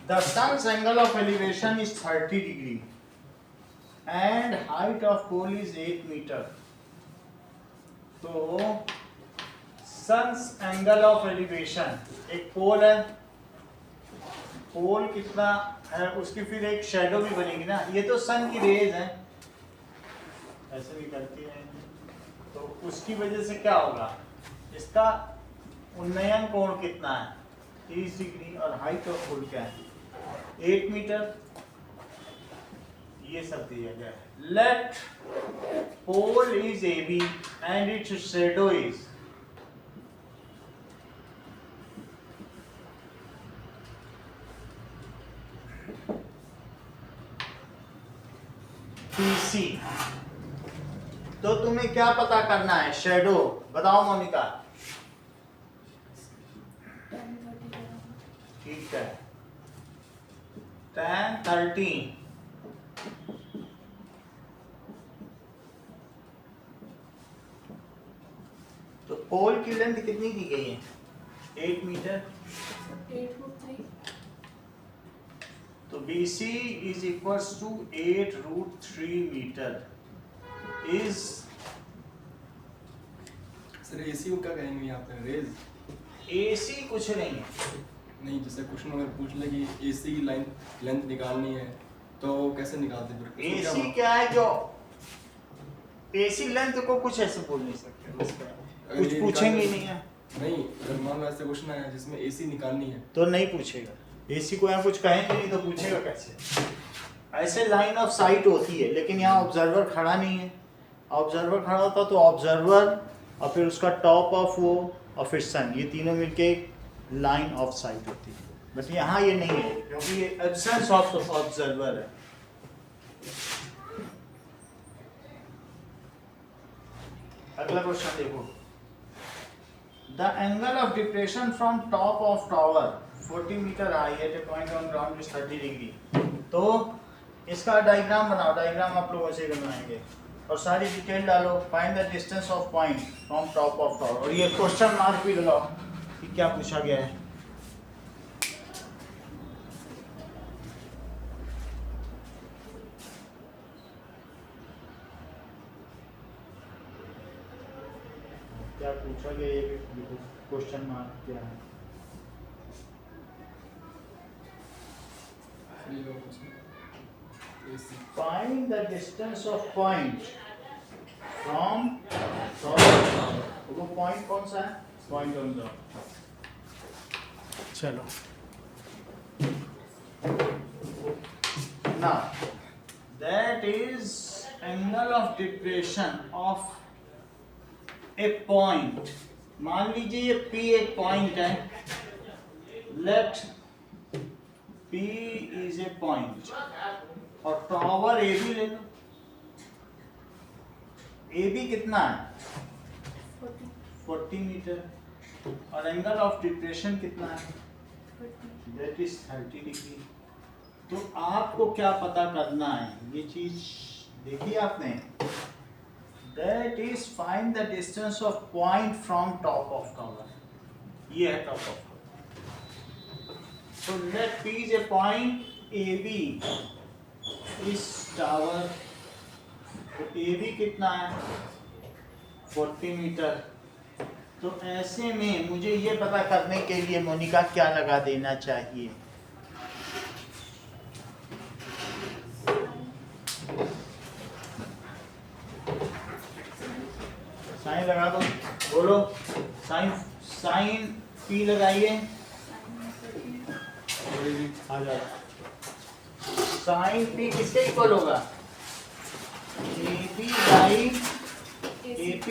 The sun's angle of elevation is 30 degree and height of pole is 8 meter. तो sun's angle of elevation, एक पोल है, पोल कितना है उसकी फिर एक शेडो भी बनेगी ना, ये तो सन की रेज है ऐसे भी करती है, तो उसकी वजह से क्या होगा, इसका उन्नयन कोण कितना है 30 डिग्री और हाइट ऑफ पोल क्या है 8 मीटर, ये सब दिया गया है। Let pole is AB and its shadow is PC। तो तुम्हें क्या पता करना है, शैडो बताओ मोनिका। ठीक है, tan 13 तो पोल की लेंथ कितनी दी गई है 8 मीटर, 8√3। तो BC is equals to 8√3 metre is. Sir AC को क्या कहेंगे यहाँ पे, रेज? AC कुछ नहीं है, नहीं, जैसे क्वेश्चन अगर पूछ ले कि एसी की लाइन लेंथ निकालनी है तो कैसे निकालते फिर? AC क्या है, जो AC लेंथ को कुछ ऐसे बोल नहीं सकते, उसका कुछ ये पूछेंगे ही निकालना- नहीं है, नहीं, अगर मान लो ऐसे क्वेश्चन आया जिसमें एसी निकालनी है तो नहीं पूछेगा। AC को यहाँ कुछ कहेंगे नहीं तो पूछेगा कैसे। ऐसे लाइन ऑफ साइट होती है, लेकिन यहाँ ऑब्जर्वर खड़ा नहीं है, ऑब्जर्वर खड़ा होता तो ऑब्जर्वर और फिर उसका टॉप ऑफ वो और फिर सन, ये तीनों मिलके लाइन ऑफ साइट होती है, बट यहाँ ये नहीं है क्योंकि ये एब्सेंस ऑफ ऑब्जर्वर है। अगला क्वेश्चन देखो, the angle of depression from top of tower 40 metre high at a point on ground is 30 degree. तो इसका डायग्राम बनाओ, डायग्राम आप लोग ऐसे बनाएंगे और सारी डिटेल डालो। Find the distance of point from top of tower, और ये क्वेश्चन मार्क भी लगाओ कि क्या पूछा गया है। क्या पूछा गया ये भी लिखो, क्वेश्चन मार्क क्या है। AC Find the distance of point from top। वो point कौन सा है? Point on the। चलो। Now that is angle of depression of a point। मान लीजिए ये P एक point है। Let P is a point और टावर AB ले लो। AB कितना है 40 मीटर और एंगल ऑफ डिप्रेशन कितना है दैट इज 30 डिग्री। तो आपको क्या पता करना है, ये चीज देखिए आपने, that is find the distance of point from top of tower, ये है top of tower. So let P is a point AB इस टावर, तो AB कितना है 40 मीटर। तो ऐसे में मुझे ये पता करने के लिए मोनिका क्या लगा देना चाहिए, साइन लगा दो, बोलो साइन, साइन P लगाइए, आ जाओ। साइन P किसके इक्वल होगा AB by AP,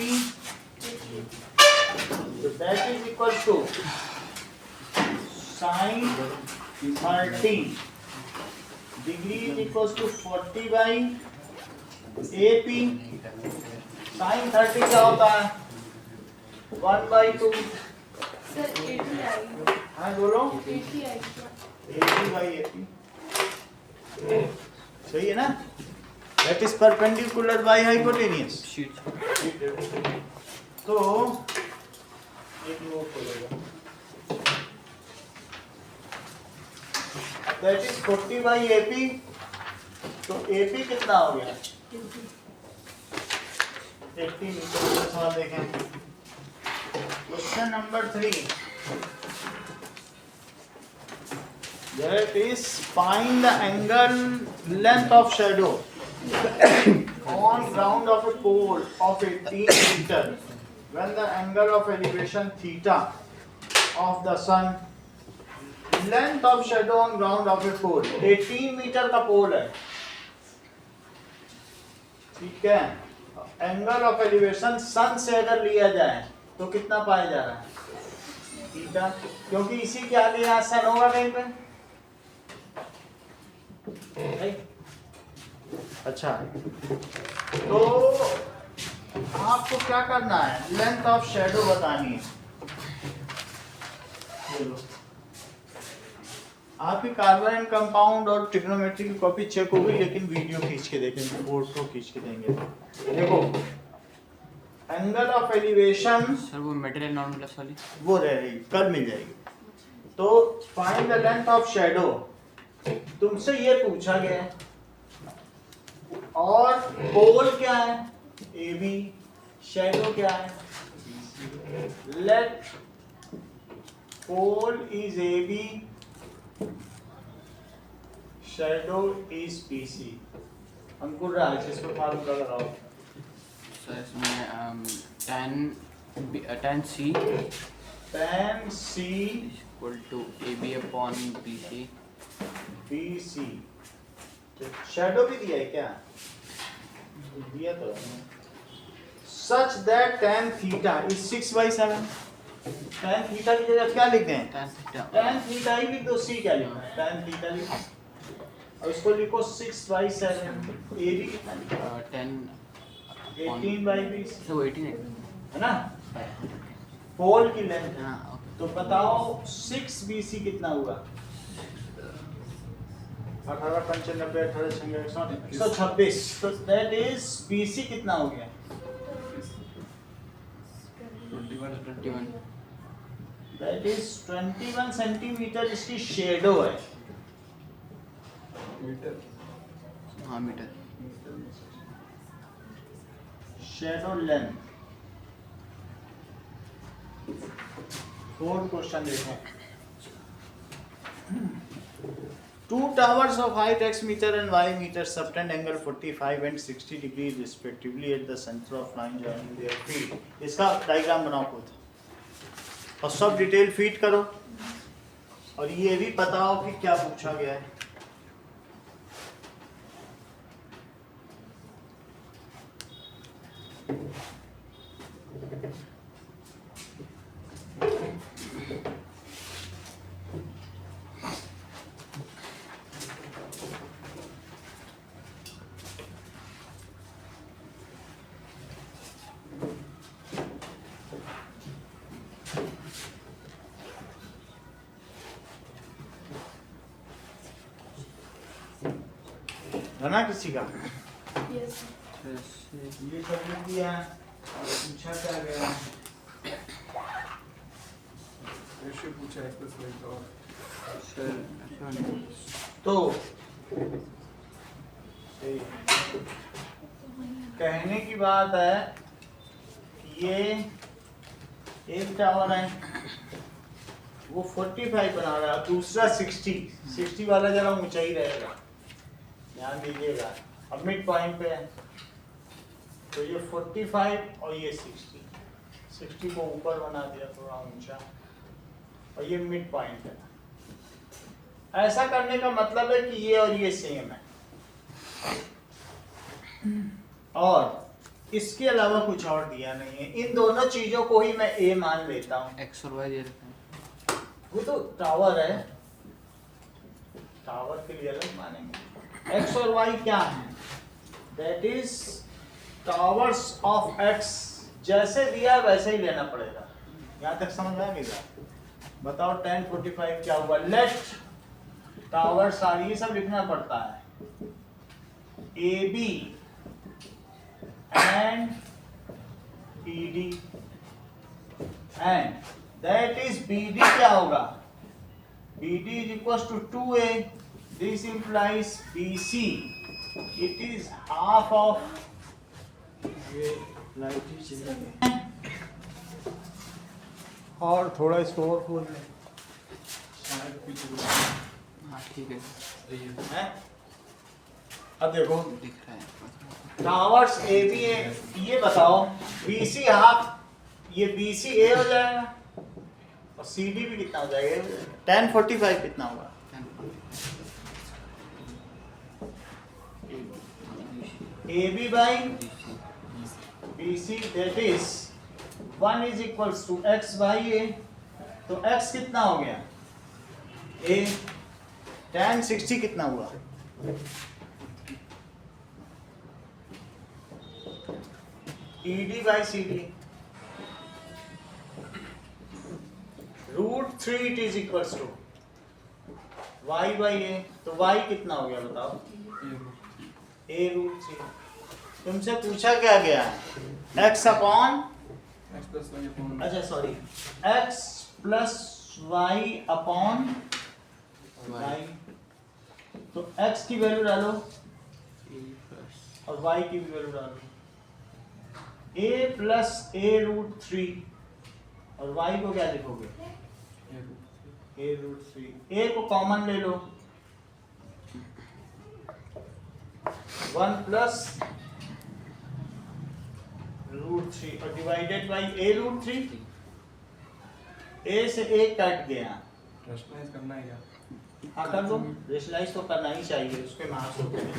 so that is equal to sin 30 degree is equals to 40 by AP। sin 30 क्या होता है 1/2। सर 80 आई, हाँ बोलो 80 आई। 80 by AP, सही है ना। That is perpendicular by hypotenuse। तो एक नोट हो जाएगा। That is 40 by AP। तो AP कितना हो गया? 80 मीटर। का सवाल देखें, question number 3, that is find the angle length of shadow on ground of a pole of 18 meter when the angle of elevation theta of the sun, length of shadow on ground of a pole, 18 metre का पोल है, ठीक है। Angle of elevation सन से अगर लिया जाए तो कितना पाया जा रहा है? थीटा, क्योंकि इसी के आगे यहाँ सन होगा कहीं पे। अच्छा, तो आपको क्या करना है? लेंथ ऑफ शैडो बतानी है। आपकी कार्बन एंड कंपाउंड और ट्रिग्नोमेट्री की कॉपी चेक होगी, लेकिन वीडियो खींच के देखेंगे, फोटो खींच के देंगे। देखो, एंगल ऑफ एलिवेशन, सर वो मटेरियल नॉर्मलस वाली वो रह रही, कल मिल जाएगी। तो find the length of shadow तुमसे ये पूछा गया है, और पोल क्या है? AB, शैडो क्या है? Let pole is AB, shadow is BC। Ankur Raj, इसको फार्मूला लगाओ। सर इसमें tan C tan C equal to AB upon BC। BC। Shadow भी दिया है क्या? दिया तो है। Such that tan theta is 6/7। tan theta की जगह क्या लिख दें? tan थीटा tan theta ही लिख दो, C क्या लिखना है? tan theta लिखो, और इसको लिखो 6/7। AB कितना लिखा? 18/20 सर वो 18 है ना, पोल की लेंथ। हाँ ओके। तो बताओ 6BC कितना हुआ? 1895 126। तो दैट इज BC कितना हो गया? 21 दैट इज 21 सेंटीमीटर इसकी शेडो है। मीटर। हाँ मीटर। Shadow length. 4 क्वेश्चन देखें। Two towers of height x meter and y meter subtend angle 45 and 60 degrees respectively at the center of line joining their feet। इसका diagram बनाओ खुद, और सब detail feed करो, और ये भी बताओ कि क्या पूछा गया है। बना किसी का? Yes. ये सब लिख दिया, और पूछा क्या गया? रेशियो पूछा है प्लस वाई और सर तो कहने की बात है कि ये एक टावर है, वो 45 बना रहा है, दूसरा 60 वाला जरा ऊंचा ही रहेगा, ध्यान दीजिएगा। अब मिड पॉइंट पे है, तो ये 45 और ये 60 को ऊपर बना दिया थोड़ा ऊंचा, और ये मिड पॉइंट है। ऐसा करने का मतलब है कि ये और ये सेम है, और इसके अलावा कुछ और दिया नहीं है। इन दोनों चीजों को ही मैं ए मान लेता हूँ। एक्स और वाई दे देते हैं। वो तो टावर है, टावर के लिए अलग मानेंगे। एक्स और वाई क्या है? That is towers of x. जैसे दिया वैसे ही लेना पड़ेगा। यहाँ तक समझ में आ गया? बताओ tan 45 क्या हुआ? लेट टावर्स आर, ये सब लिखना पड़ता है। AB and ED and that is BD क्या होगा? BD is equals to 2A This implies BC. It is half of ये लाइट ही चली गई और थोड़ा इसको और खोल दें शायद पीछे हाँ ठीक है हैं? अब देखो दिख रहा है टावर्स ए बी ए, ये बताओ BC हाफ, ये BC ए हो जाएगा और CD भी कितना हो जाएगा 1045 कितना होगा AB by BC that is 1 is equals to x by a, तो x कितना हो गया a, tan 60 कितना हुआ ED by CD √3 it is equals to y by a, तो y कितना हो गया बताओ a√3। तुमसे पूछा क्या गया है x upon x plus y upon अच्छा sorry x plus y upon y, तो x की वैल्यू डालो और y की भी वैल्यू डालो a प्लस a√3 और y को क्या लिखोगे a√3, a को कॉमन ले लो 1 प्लस √3 और डिवाइडेड बाई a√3, a से a कट गया रेशनलाइज करना है क्या हाँ कर दो, रेशनलाइज तो करना ही चाहिए, उसके मार्क्स होते हैं।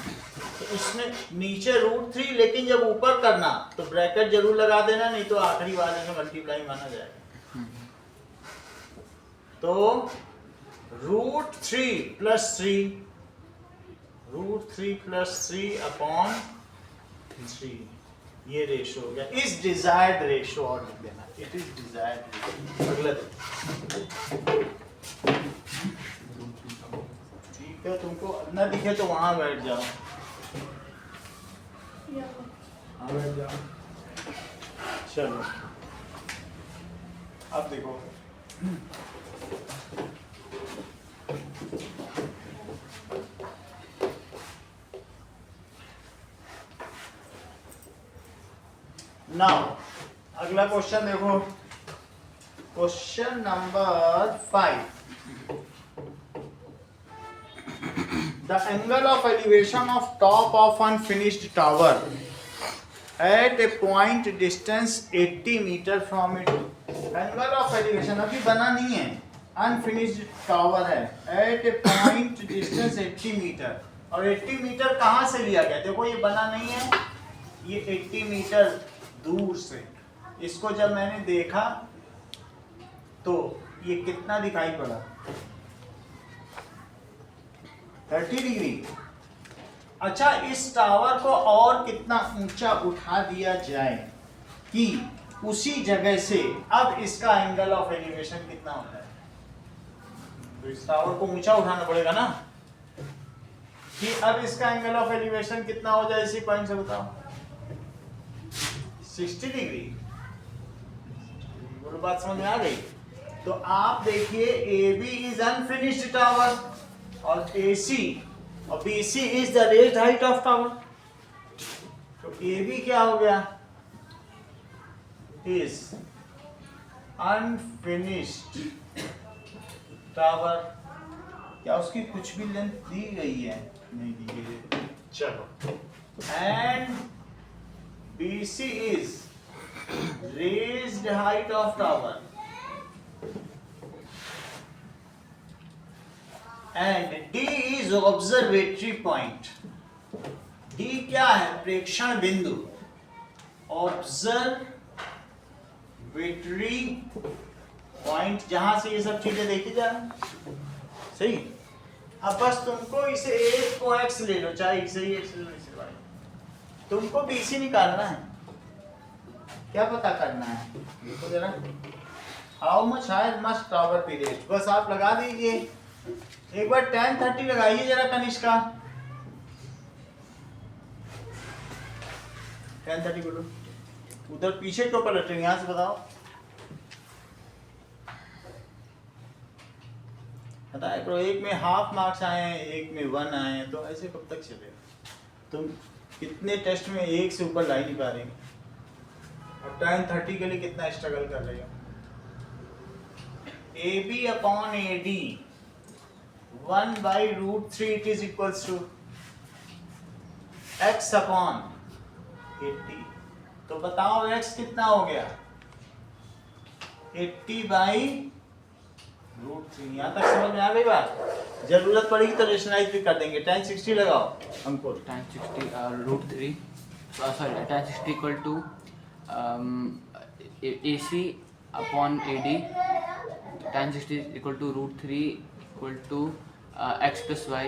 तो इसमें नीचे √3 लेकिन जब ऊपर करना तो ब्रैकेट जरूर लगा देना, नहीं तो आखिरी वाले में मल्टीप्लाई माना जाएगा। तो √3 प्लस 3 √3 प्लस 3 अपॉन 3 ये रेशो हो गया, इस डिजायर्ड रेशो और लिख देना, इट इज डिजायर्ड। अगला ठीक है, तुमको न दिखे तो वहां बैठ जाओ, हाँ बैठ जाओ। चलो अब देखो नाउ अगला क्वेश्चन देखो, question number 5। The angle of elevation of top of unfinished tower at a point distance 80 meter from it. Angle of elevation अभी बना नहीं है, unfinished tower है, at a point distance 80 meter, और 80 मीटर कहाँ से लिया गया? देखो ये बना नहीं है, ये 80 मीटर दूर से। इसको जब मैंने देखा तो ये कितना दिखाई पड़ा 30 डिग्री। अच्छा, इस टावर को और कितना ऊंचा उठा दिया जाए कि उसी जगह से अब इसका एंगल ऑफ एलिवेशन कितना होता है? तो इस टावर को ऊंचा उठाना पड़ेगा ना, कि अब इसका एंगल ऑफ एलिवेशन कितना हो जाए इसी पॉइंट से बताओ। 60 डिग्री। बोलो बात समझ में आ गई? तो आप देखिए AB इज अनफिनिश्ड टावर और AC और BC is the raised height of tower. तो AB क्या हो गया? Is unfinished tower. क्या उसकी कुछ भी लेंथ दी गई है? नहीं दी गई है। चलो, and BC is raised height of tower and D is observatory point. D क्या है? प्रेक्षण बिंदु। ऑब्जर्वेटरी पॉइंट, जहां से ये सब चीजें देखी जा रही। सही। अब बस तुमको इसे एक को x ले लो, चाहे इसे ही x ले लो, इसे y। तुमको BC निकालना है, क्या पता करना है? देखो जरा, how much higher must tower be raised. बस आप लगा दीजिए, एक बार tan 30 लगाइए जरा कनिष्का। tan 30 बोलो, उधर पीछे क्यों पलट रहे हैं? यहाँ से बताओ। बताए ब्रो, एक में हाफ मार्क्स आए हैं, एक में 1 आए हैं, तो ऐसे कब तक चलेगा? तुम कितने टेस्ट में एक से ऊपर ला ही नहीं पा रहे और टाइम 30 के लिए कितना स्ट्रगल कर रहे हो? AB upon AD 1/√3 it is equals to x upon 80। तो बताओ x कितना हो गया? 80/√3। यहाँ तक समझ में आ गई बात? जरूरत पड़ेगी तो रेशनलाइज भी कर देंगे। tan 60 लगाओ अंकुर। tan 60 √3 sorry tan 60 equal to AC upon AD tan 60 equal to √3 equal to x plus y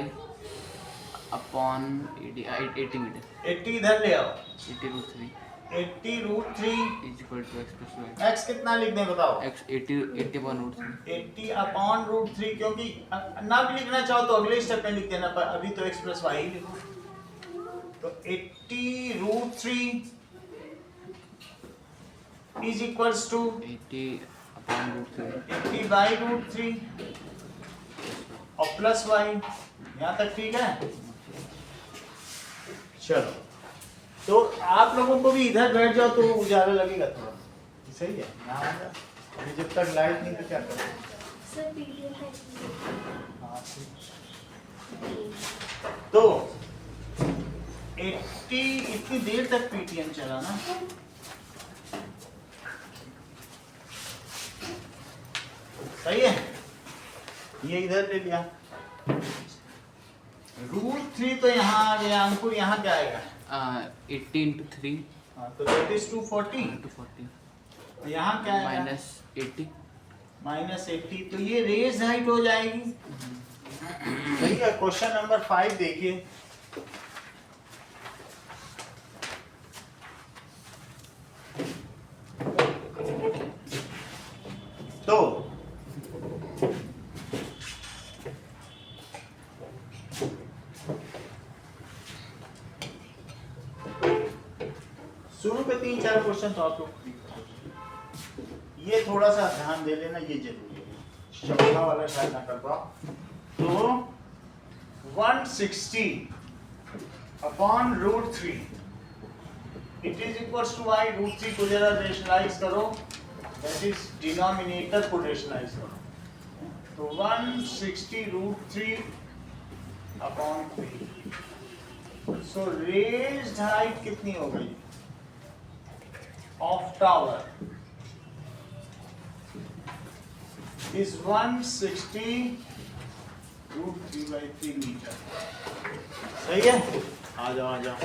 upon AD 80 metre 80 इधर ले आओ। 80 √3 80√3 is equal to x plus y x कितना लिखने बताओ? x 80 upon √3 80 अपॉन √3, क्योंकि ना भी लिखना चाहो तो अगले स्टेप में लिख देना, पर अभी तो x प्लस वाई लिखो। तो 80√3 इज इक्वल्स टू 80 upon √3 80/√3 और प्लस वाई। यहाँ तक ठीक है? चलो, तो आप लोगों को भी इधर बैठ जाओ तो उजाला लगेगा थोड़ा, सही है? यहाँ आ जाओ, अभी जब तक लाइट नहीं तो क्या करें? सर PDF है। हाँ, तो 80 इतनी देर तक पीटीएम चला ना, सही है? ये इधर ले लिया। √3 तो यहाँ आ गया अंकुर, यहाँ क्या आएगा? 80 into 3 हाँ, तो that is 240। into 40 तो यहाँ क्या आएगा? minus 80 -80। तो ये रेज हाइट हो जाएगी। सही है? क्वेश्चन नंबर 5 देखिए। तो शुरू के 3-4 क्वेश्चन तो आप लोग ये थोड़ा सा ध्यान दे लेना, ये जरूरी है। चौथा वाला शायद ना कर पाओ। तो 160 upon √3 it is equals to y। √3 को जरा रेशनलाइज करो, दैट इज डिनोमिनेटर को रेशनलाइज करो। तो 160 √3 अपॉन 3। सो रेज्ड हाइट कितनी हो गई ऑफ टावर is 160 √3/3 मीटर। सही है? आ जाओ आ जाओ,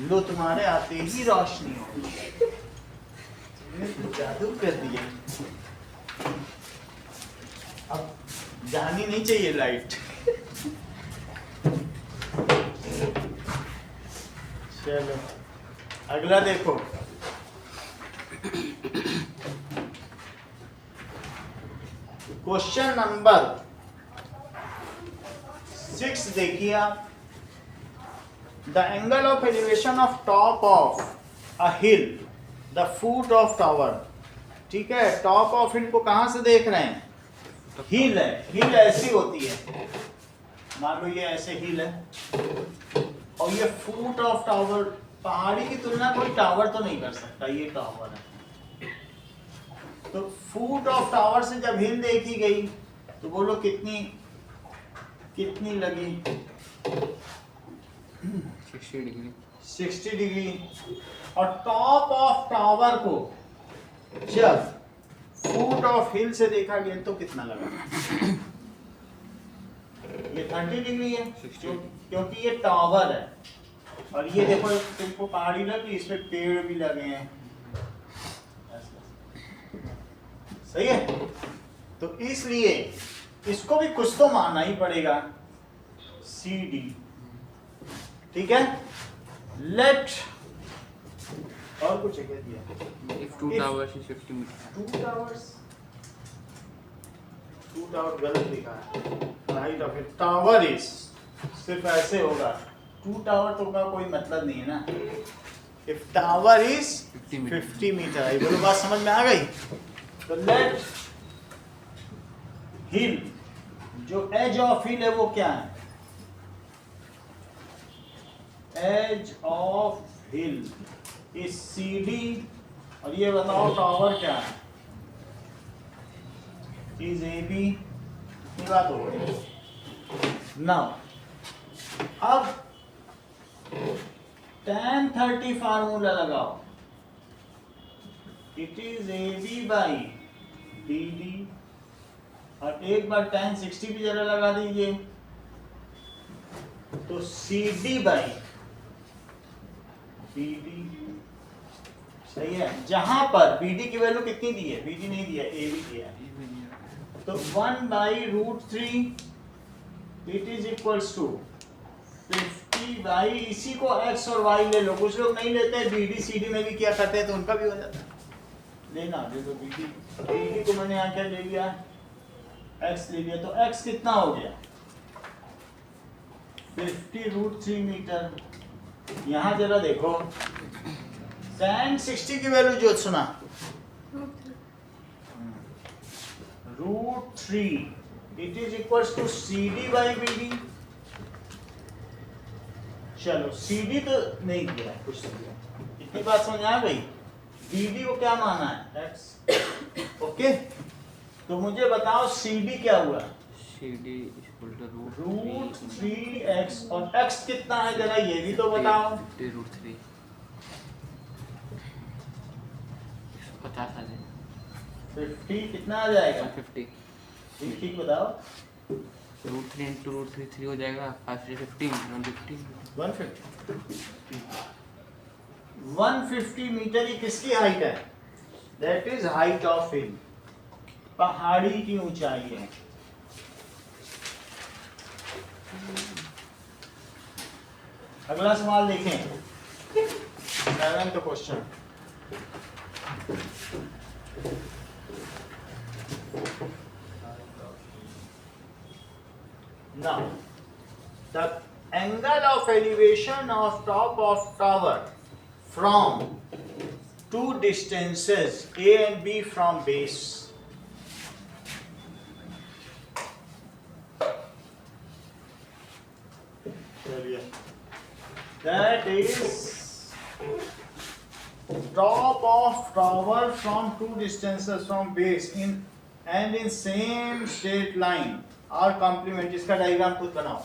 लो तुम्हारे आते ही रोशनी हो गई। तुमने तो जादू कर दिया। अब जानी नहीं चाहिए लाइट। चलो अगला देखो। क्वेश्चन नंबर 6 देखिए आप। The angle of elevation of top of a hill the foot of tower. ठीक है, टॉप ऑफ हिल को कहां से देख रहे हैं? हिल है, हिल ऐसी होती है, मान लो ये ऐसे हिल है और ये फुट ऑफ टावर। पहाड़ी की तुलना कोई टावर तो नहीं कर सकता, ये टावर है। तो फुट ऑफ टावर से जब हिल देखी गई तो बोलो कितनी कितनी लगी? 60 डिग्री 60 डिग्री। और टॉप ऑफ टावर को जब फुट ऑफ हिल से देखा गया तो कितना लगा? ये 30 डिग्री है, क्योंकि ये टावर है। और ये देखो तुमको पहाड़ी लगी, इस पे पेड़ भी लगे हैं। सही है? तो इसलिए इसको भी कुछ तो मानना ही पड़ेगा। CD ठीक है। लेट और कुछ है क्या दिया? if 2 towers is 50 meter 2 towers, 2 tower गलत लिखा है। Height of it tower is, सिर्फ ऐसे होगा। 2 टावर तो का कोई मतलब नहीं है ना। इफ टावर इज 50 मीटर, ये बोलो बात समझ में आ गई? तो लेट हिल, जो एज ऑफ हिल है वो क्या है? Edge of hill is CD, और ये बताओ टावर क्या है? Is AB। ये बात हो गई। नाउ अब tan 30 फार्मूला लगाओ। It is AB by BD, और एक बार tan 60 भी जरा लगा दीजिए, तो CD बाई BD। सही है। जहां पर BD की वैल्यू कितनी दी है? BD नहीं दिया, AB दिया है। तो 1 by root 3 it is equals to 50 by, इसी को x और y ले लो। कुछ लोग नहीं लेते, BD CD में भी किया करते हैं, तो उनका भी हो जाता है। लेना दे दो BD को मैंने यहाँ क्या ले लिया? x ले लिया, तो x कितना हो गया? 50 रूट 3 मीटर। यहाँ जरा देखो, tan 60 की वैल्यू जो सुना, root 3 it is equals to CD by BD। चलो CD तो नहीं दिया है, कुछ नहीं दिया, इतनी बात समझ आ गई। BD को क्या माना है? x। ओके, तो मुझे बताओ CD क्या हुआ? CD equal to root 3x, और x कितना है जरा ये भी तो बताओ। 50 रूट 3 50 आ जाएगा। 50 कितना आ जाएगा? 50 ठीक ठीक बताओ। रूट 3 इंटू रूट 3 3 हो जाएगा, 5 से 15 150 150 मीटर ही किसकी हाइट है? दैट इज हाइट ऑफ हिल, पहाड़ी की ऊंचाई है। अगला सवाल देखें, 7th question. Now, the angle of elevation of top of tower from two distances A and B from base. चलिए, that is top of tower from two distances from base in and in same straight line और complement. इसका diagram खुद बनाओ।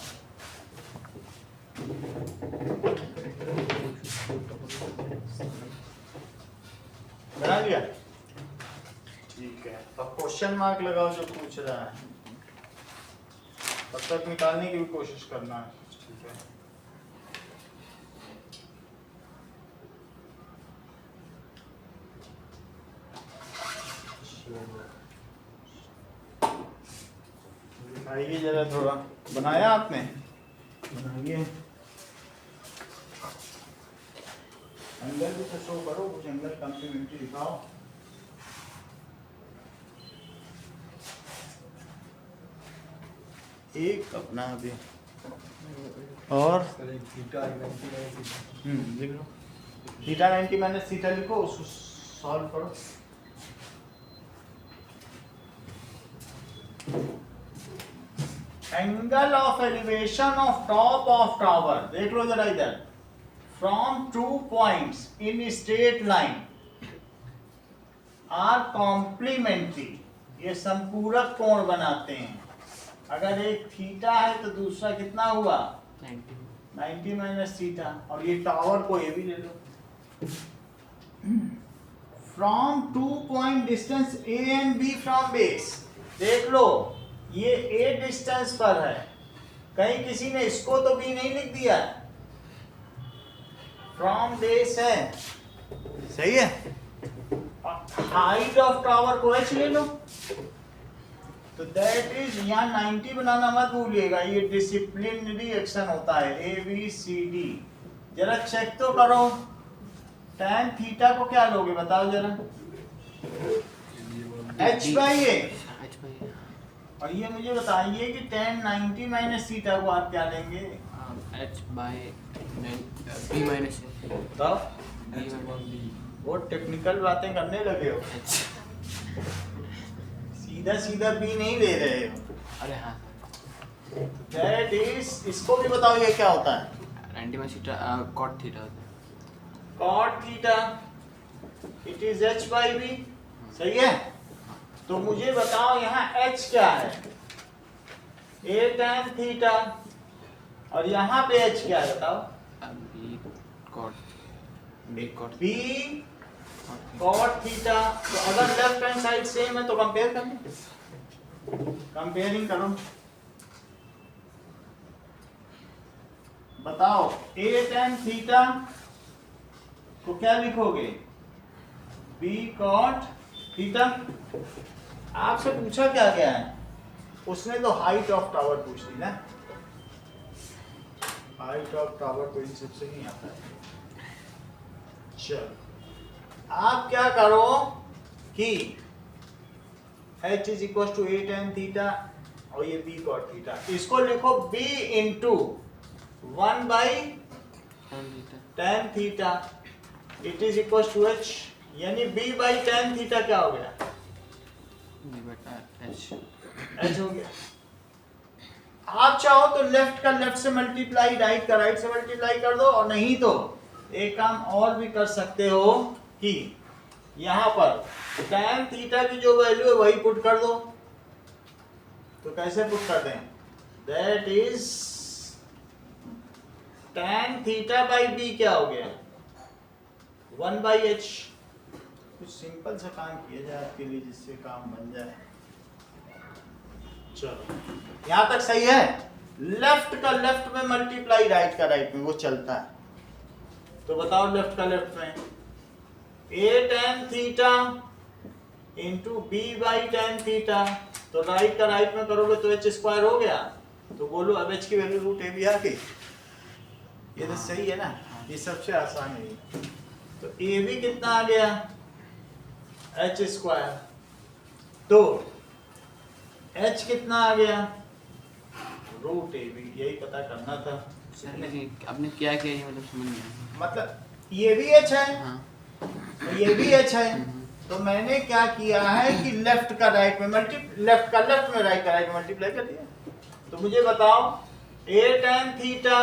बना लिया? ठीक है, अब क्वेश्चन मार्क लगाओ जो पूछ रहा है, तब तक निकालने की भी कोशिश करना है। ठीक है, दिखाइए जरा, थोड़ा बनाया आपने? बनाइए, एंगल भी तो शो करो, कुछ एंगल कॉम्प्लीमेंट्री दिखाओ। एक अपना अभी और लिख लो, थीटा 90 माइनस थीटा लिखो, उसको सॉल्व करो। Angle of elevation of top of tower, देख लो जरा इधर, from 2 points in straight line are complementary, ये संपूरक कोण बनाते हैं। अगर एक थीटा है तो दूसरा कितना हुआ? 90 माइनस थीटा, और ये टावर को ये भी ले लो। From 2 point distance A and B from base, देख लो ये A डिस्टेंस पर है, कहीं किसी ने इसको तो B नहीं लिख दिया, फ्रॉम बेस है, सही है। हाइट ऑफ टावर को H ले लो, तो दैट इज, यहाँ 90 बनाना मत भूलिएगा, ये डिसिप्लिनरी एक्शन होता है ABCD। जरा चेक तो करो, tan थीटा को क्या लोगे बताओ जरा? H बाई A, और ये मुझे बताइए कि tan 90 माइनस थीटा को आप क्या लेंगे? H बाई B माइनस वो टेक्निकल बातें करने लगे हो, सीधा सीधा बी नहीं ले रहे हो। अरे हाँ दैट इज, इसको भी बताओ ये क्या होता है। 90 में थीटा कॉट थीटा होता है। Cot theta it is H by B, सही है। तो मुझे बताओ यहाँ एच क्या है, ए टैन थीटा, और यहाँ पे एच क्या है बताओ, B cot B cot B cot theta. तो अगर लेफ्ट हैंड साइड सेम है तो कंपेयर कर लो, कंपेयरिंग करो। बताओ ए टैन थीटा को क्या लिखोगे, बी कॉट थीटा। आपसे पूछा क्या गया है, उसने तो हाइट ऑफ टावर पूछ ली ना, हाइट ऑफ टावर तो इन सबसे नहीं आता है। चलो आप क्या करो कि h is equal to a tan theta और ये b कॉट थीटा, इसको लिखो b into 1 by tan theta it is equal to h, यानी b बाई टेन थीटा क्या हो गया, बी बटा एच h हो गया। आप चाहो तो लेफ्ट का लेफ्ट से मल्टीप्लाई, राइट का राइट से मल्टीप्लाई कर दो, और नहीं तो एक काम और भी कर सकते हो कि यहाँ पर tan थीटा की जो वैल्यू है वही पुट कर दो। तो कैसे पुट करते हैं, that is tan theta by B क्या हो गया, 1 बाई एच। कुछ सिंपल सा काम किया जाए आपके लिए जिससे काम बन जाए। चलो यहां तक सही है। लेफ्ट का लेफ्ट में मल्टीप्लाई राइट का राइट में, वो चलता है। तो बताओ लेफ्ट का लेफ्ट में A tan theta into B by tan theta, तो राइट का राइट में करोगे तो एच स्क्वायर हो गया। तो बोलो अब एच की वैल्यू रूट ए बी आ गई, ये तो सही है ना, ये सबसे आसान है। तो ए बी कितना आ गया, एच स्क्वायर। तो एच कितना आ गया, रूट ए बी, यही पता करना था। सर लेकिन आपने क्या किया ये मतलब समझ नहीं आया। मतलब ये भी एच है, हाँ तो ये भी एच है। तो मैंने क्या किया है कि लेफ्ट का राइट में लेफ्ट का लेफ्ट में राइट का राइट में मल्टीप्लाई कर दिया। तो मुझे बताओ ए टेन थीटा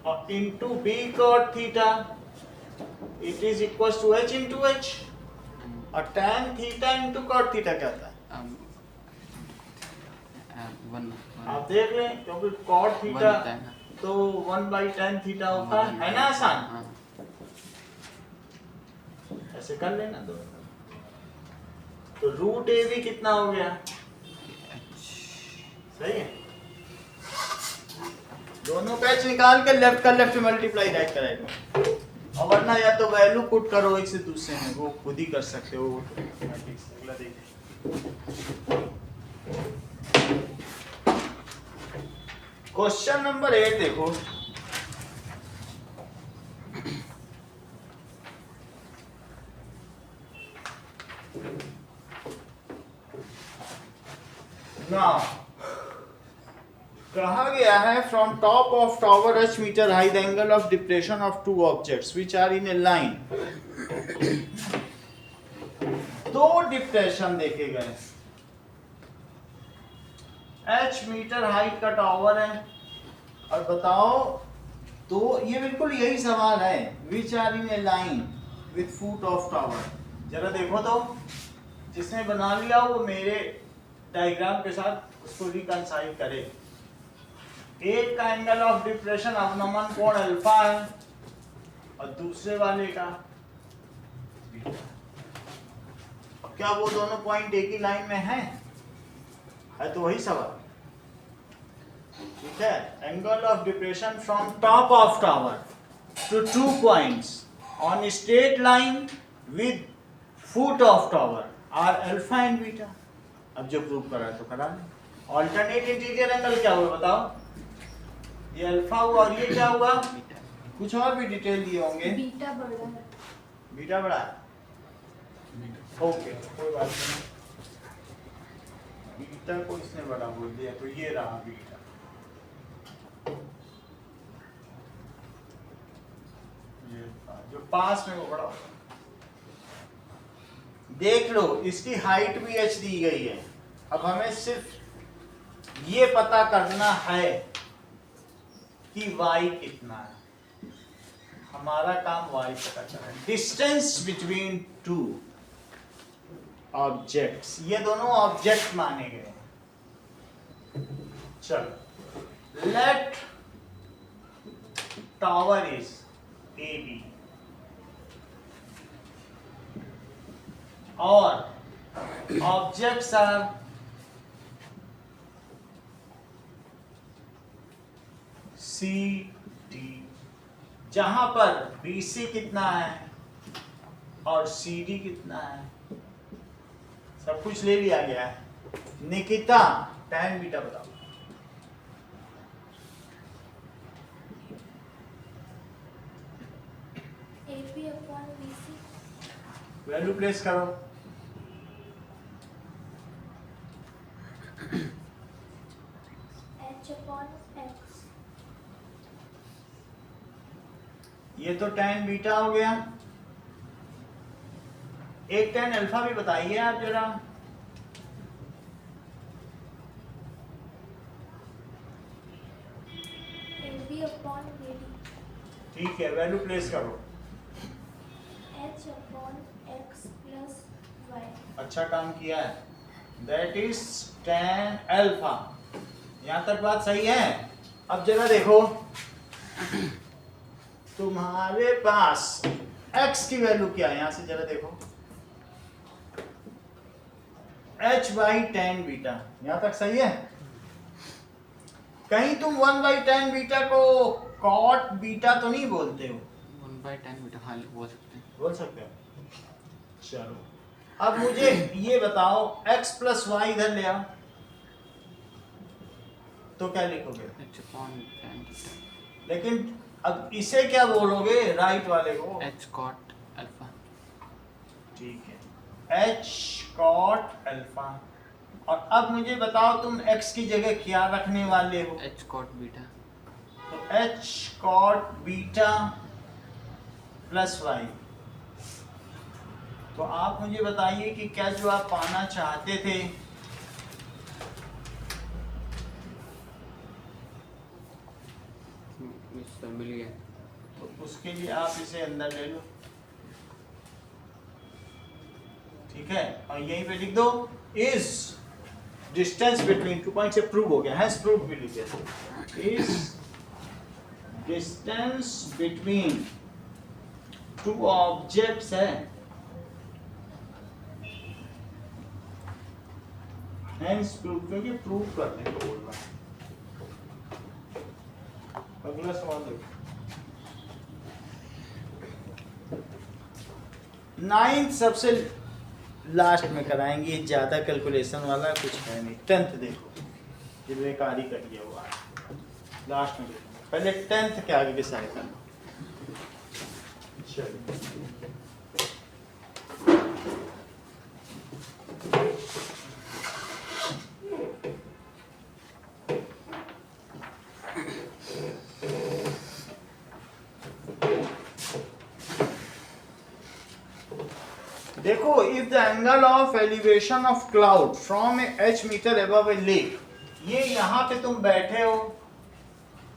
और into B cot theta it is equal to H into H, और tan theta into cot theta क्या होता है, वन आप देख लें, क्योंकि कॉट थीटा तो 1 बाई टेन थीटा होता है ना, आसान। हाँ ऐसे कर लेना दो। तो रूट ए भी कितना हो गया, सही है। दोनों का एच निकाल के लेफ्ट का लेफ्ट मल्टीप्लाई राइट का राइट में, और वरना या तो वैल्यू पुट करो एक से दूसरे में, वो खुद ही कर सकते हो। अगला देखिए क्वेश्चन नंबर 8 देखो। नाउ कहा गया है from top of tower h metre high the angle of depression of two objects which are in a line. दो डिप्रेशन देखे गए, h मीटर हाइट का टावर है, और बताओ तो ये बिल्कुल यही सवाल है, which are in a line with foot of tower. जरा देखो तो, जिसने बना लिया वो मेरे डायग्राम के साथ उसको रिकंसाइल करे। एक का एंगल ऑफ डिप्रेशन अवनमन कोण अल्फा है और दूसरे वाले का बीटा। अब क्या वो दोनों पॉइंट एक ही लाइन में है तो वही सवाल, ठीक है। Angle of depression from top of tower to 2 points on straight line with foot of tower are alpha and beta. अब जो प्रूव करा तो करा ले। ऑल्टरनेट इंटीरियर एंगल क्या हुआ बताओ, ये अल्फा हुआ और ये क्या हुआ, कुछ और भी डिटेल दिए होंगे। बीटा बड़ा है, बीटा बड़ा है, ओके कोई बात नहीं। बीटा को इसने बड़ा बोल दिया तो ये रहा बीटा। ये जो पास में वो बड़ा होगा। देख लो इसकी हाइट भी h दी गई है। अब हमें सिर्फ ये पता करना है कि y कितना है। हमारा काम y पता करना है। डिस्टेंस बिटवीन टू ऑब्जेक्ट्स, ये दोनों ऑब्जेक्ट माने गए। चलो, लेट टावर इज AB और ऑब्जेक्ट्स आर CD, जहां पर BC कितना है और CD कितना है, सब कुछ ले लिया गया है। निकिता tan बीटा बताओ। AP upon BC value place करो। H upon X ये तो tan बीटा हो गया। एक tan अल्फा भी बताइए आप जरा। AB upon BD ठीक है, वैल्यू प्लेस करो। H upon X plus Y अच्छा काम किया है। That is tan alpha. यहाँ तक बात सही है। अब जरा देखो, तुम्हारे पास x की वैल्यू क्या है, यहाँ से जरा देखो। h बाई tan बीटा, यहाँ तक सही है। कहीं तुम 1 बाई tan बीटा को cot बीटा तो नहीं बोलते हो? 1/10 बीटा, हाँ बोल सकते हैं। बोल सकते हो। चलो, अब मुझे ये बताओ, x प्लस वाई इधर ले आओ तो क्या लिखोगे? H/10 बीटा, लेकिन अब इसे क्या बोलोगे, राइट वाले को? H cot alpha. ठीक है, h cot अल्फा। और अब मुझे बताओ, तुम x की जगह क्या रखने वाले हो? H cot beta. तो h cot beta plus y. तो आप मुझे बताइए कि क्या जो आप पाना चाहते थे मिल गया। तो उसके लिए आप इसे अंदर ले लो, ठीक है, और यहीं पे लिख दो इज डिस्टेंस बिटवीन 2 पॉइंट से प्रूव हो गया है, प्रूव भी लिख दिया। इज डिस्टेंस बिटवीन 2 ऑब्जेक्ट्स है, हेंस प्रूव, क्योंकि प्रूव करने को बोल रहा है। अगला सवाल देखो। 9th सबसे लास्ट में कराएंगे, ज्यादा कैलकुलेशन वाला कुछ है नहीं। 10th देखो, ये बेकारी कर दिया हुआ है, लास्ट में देखो। पहले 10th के आगे डिसाइड करना। चलिए, देखो, if the angle of elevation of cloud from h metre above a lake, ये यहाँ पे तुम बैठे हो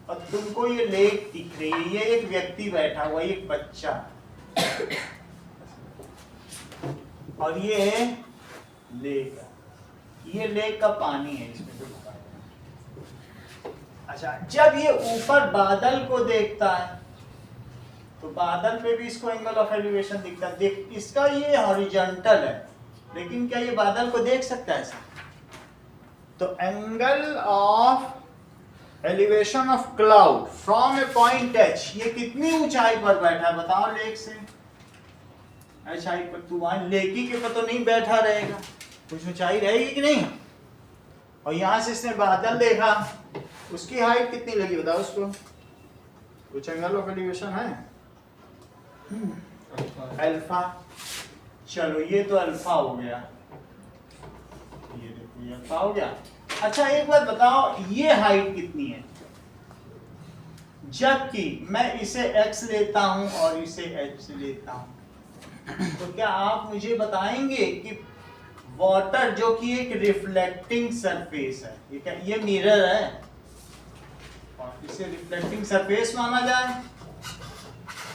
और तुमको ये लेक दिख रही है, ये एक व्यक्ति बैठा हुआ, एक बच्चा, और ये लेक है, ये लेक का पानी है इसमें तो। अच्छा, जब ये ऊपर बादल को देखता है तो बादल पे भी इसको एंगल ऑफ एलिवेशन दिखता है। देख, इसका ये हॉरिजॉन्टल है, लेकिन क्या ये बादल को देख सकता है ऐसा? तो angle of elevation of cloud from A point h, ये कितनी ऊंचाई पर बैठा है बताओ लेक से? h हाइट पर। तू वहां लेकी के पर तो नहीं बैठा रहेगा, कुछ ऊंचाई रहेगी कि नहीं? और यहां से इसने बादल देखा, उसकी हाइट कितनी लगी बताओ उसको? कुछ एंगल ऑफ एलिवेशन है? अल्फा। चलो, ये तो अल्फा हो गया, ये देखो ये अल्फा हो गया। अच्छा, एक बात बताओ, ये हाइट कितनी है? जबकि मैं इसे x लेता हूं और इसे h लेता हूं, तो क्या आप मुझे बताएंगे कि वाटर जो कि एक रिफ्लेक्टिंग सरफेस है, ये क्या ये मिरर है और इसे रिफ्लेक्टिंग सरफेस माना जाए,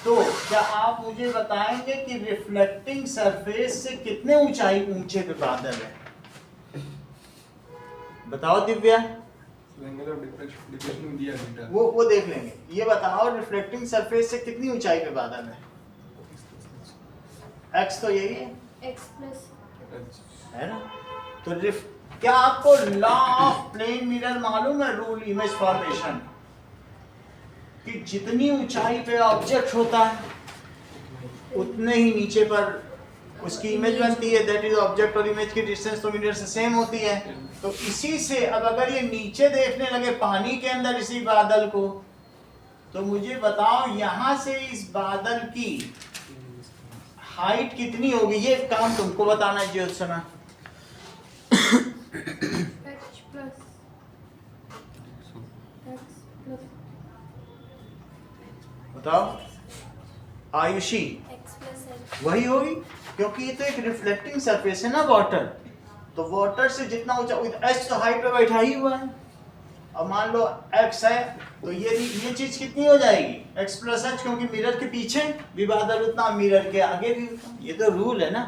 तो क्या आप मुझे बताएंगे कि रिफ्लेक्टिंग सरफेस से कितने ऊंचे पे बादल है? बताओ दिव्या। एंगल ऑफ डिप्रेशन दिया है वो देख लेंगे। ये बताओ रिफ्लेक्टिंग सरफेस से कितनी ऊंचाई पे बादल है? x तो यही है, x प्लस है ना? तो क्या आपको लॉ ऑफ प्लेन मिरर मालूम है, रूल इमेज फॉर्मेशन, कि जितनी ऊंचाई पे ऑब्जेक्ट होता है उतने ही नीचे पर उसकी इमेज बनती है। दैट इज ऑब्जेक्ट और इमेज की डिस्टेंस तो मिरर से सेम होती है। तो इसी से अब अगर ये नीचे देखने लगे पानी के अंदर इसी बादल को, तो मुझे बताओ यहां से इस बादल की हाइट कितनी होगी? ये काम तुमको बताना है ज्योत्सना। x प्लस बताओ आयुषी। x प्लस h वही होगी, क्योंकि ये तो एक रिफ्लेक्टिंग सरफेस है ना वाटर। तो वाटर से जितना ऊंचा, एच तो हाइट पे बैठा ही हुआ है। अब मान लो x है तो ये चीज कितनी हो जाएगी? x प्लस एच, क्योंकि मिरर के पीछे भी बादल उतना, मिरर के आगे भी उतना। ये तो रूल है ना।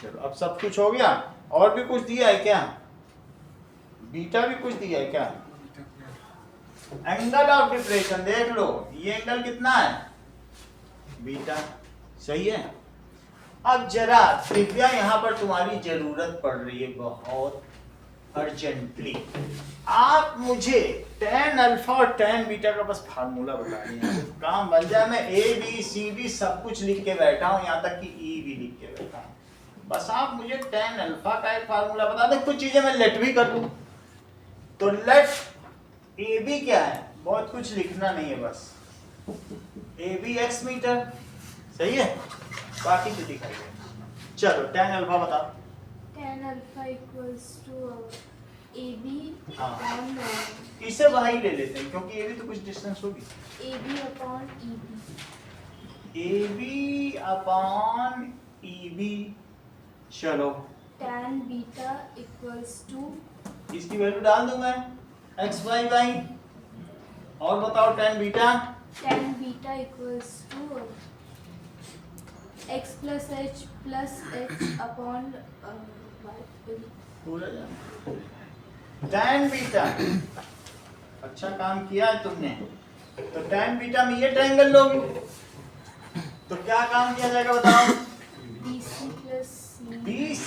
चलो अब सब कुछ हो गया। और भी कुछ दिया है क्या? बीटा भी कुछ दिया है क्या? एंगल ऑफ डिप्रेशन देख लो, ये एंगल कितना है? बीटा। सही है। अब जरा दिव्या, यहाँ पर तुम्हारी जरूरत पड़ रही है बहुत अर्जेंटली। आप मुझे tan अल्फा और tan बीटा का बस फार्मूला बता दें, काम बन जाए। मैं A B C D सब कुछ लिख के बैठा हूँ, यहाँ तक कि E भी लिख के बैठा हूँ। बस आप मुझे tan अल्फा का एक फार्मूला बता दें। कुछ चीजें मैं लेट भी कर दूँ। तो लेट ए बी क्या है? बहुत कुछ लिखना नहीं है, बस ए बी x मीटर। सही है, बाकी तो दिखाइए। चलो tan अल्फा बताओ। tan alpha equals to AB हाँ। अपॉन इसे वही ले लेते हैं, क्योंकि ये भी तो कुछ डिस्टेंस होगी। AB upon EB। AB upon EB। चलो tan बीटा इक्वल्स टू इसकी वैल्यू डाल दूं मैं, x y y। और बताओ tan beta. tan beta equals to x plus h upon y। पूरा जान tan बीटा। अच्छा काम किया है तुमने। तो tan बीटा में ये ट्रायंगल लोगी तो क्या काम किया जाएगा बताओ? BC plus BC।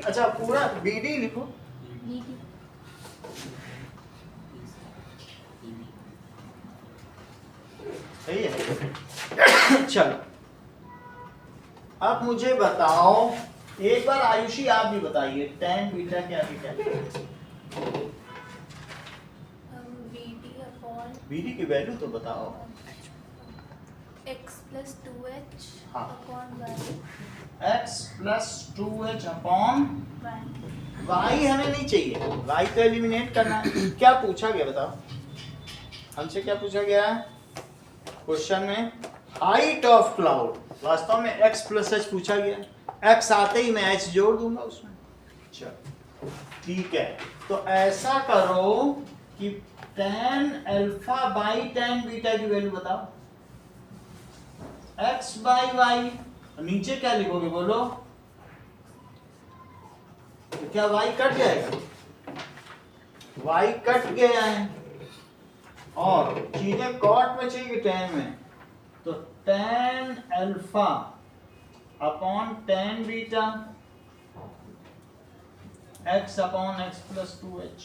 अच्छा पूरा BD लिखो। BD। सही है। चलो अब मुझे बताओ, एक बार आयुषी आप भी बताइए tan बीटा क्या है? BD अपॉन BD की वैल्यू तो बताओ। x प्लस 2h हाँ। Upon y। x plus 2h upon y। y हमें नहीं चाहिए, y तो एलिमिनेट करना है। क्या पूछा गया बताओ? हमसे क्या पूछा गया है क्वेश्चन में? Height of cloud. वास्तव में x प्लस h पूछा गया। x आते ही मैं h जोड़ दूंगा उसमें। चलो ठीक है, तो ऐसा करो कि tan alpha by tan beta की वैल्यू बताओ। x by y। नीचे क्या लिखोगे बोलो? तो क्या y कट जाएगा? y कट गया है और चीजें कॉट में चाहिए tan में। तो tan alpha upon tan beta x upon x plus 2h।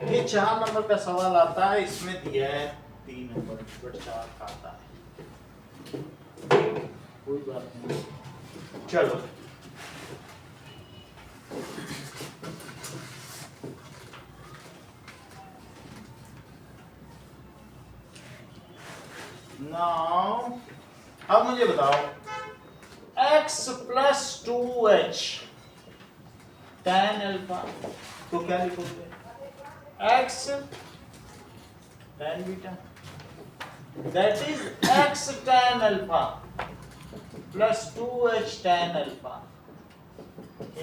ये 4 नंबर का सवाल आता है, इसमें दिया है 3 नंबर, बट 4 का आता है। कोई बात नहीं। चलो नाउ अब मुझे बताओ x plus 2h tan alpha, तो क्या लिखोगे? x tan beta, that is x tan alpha plus 2h tan alpha,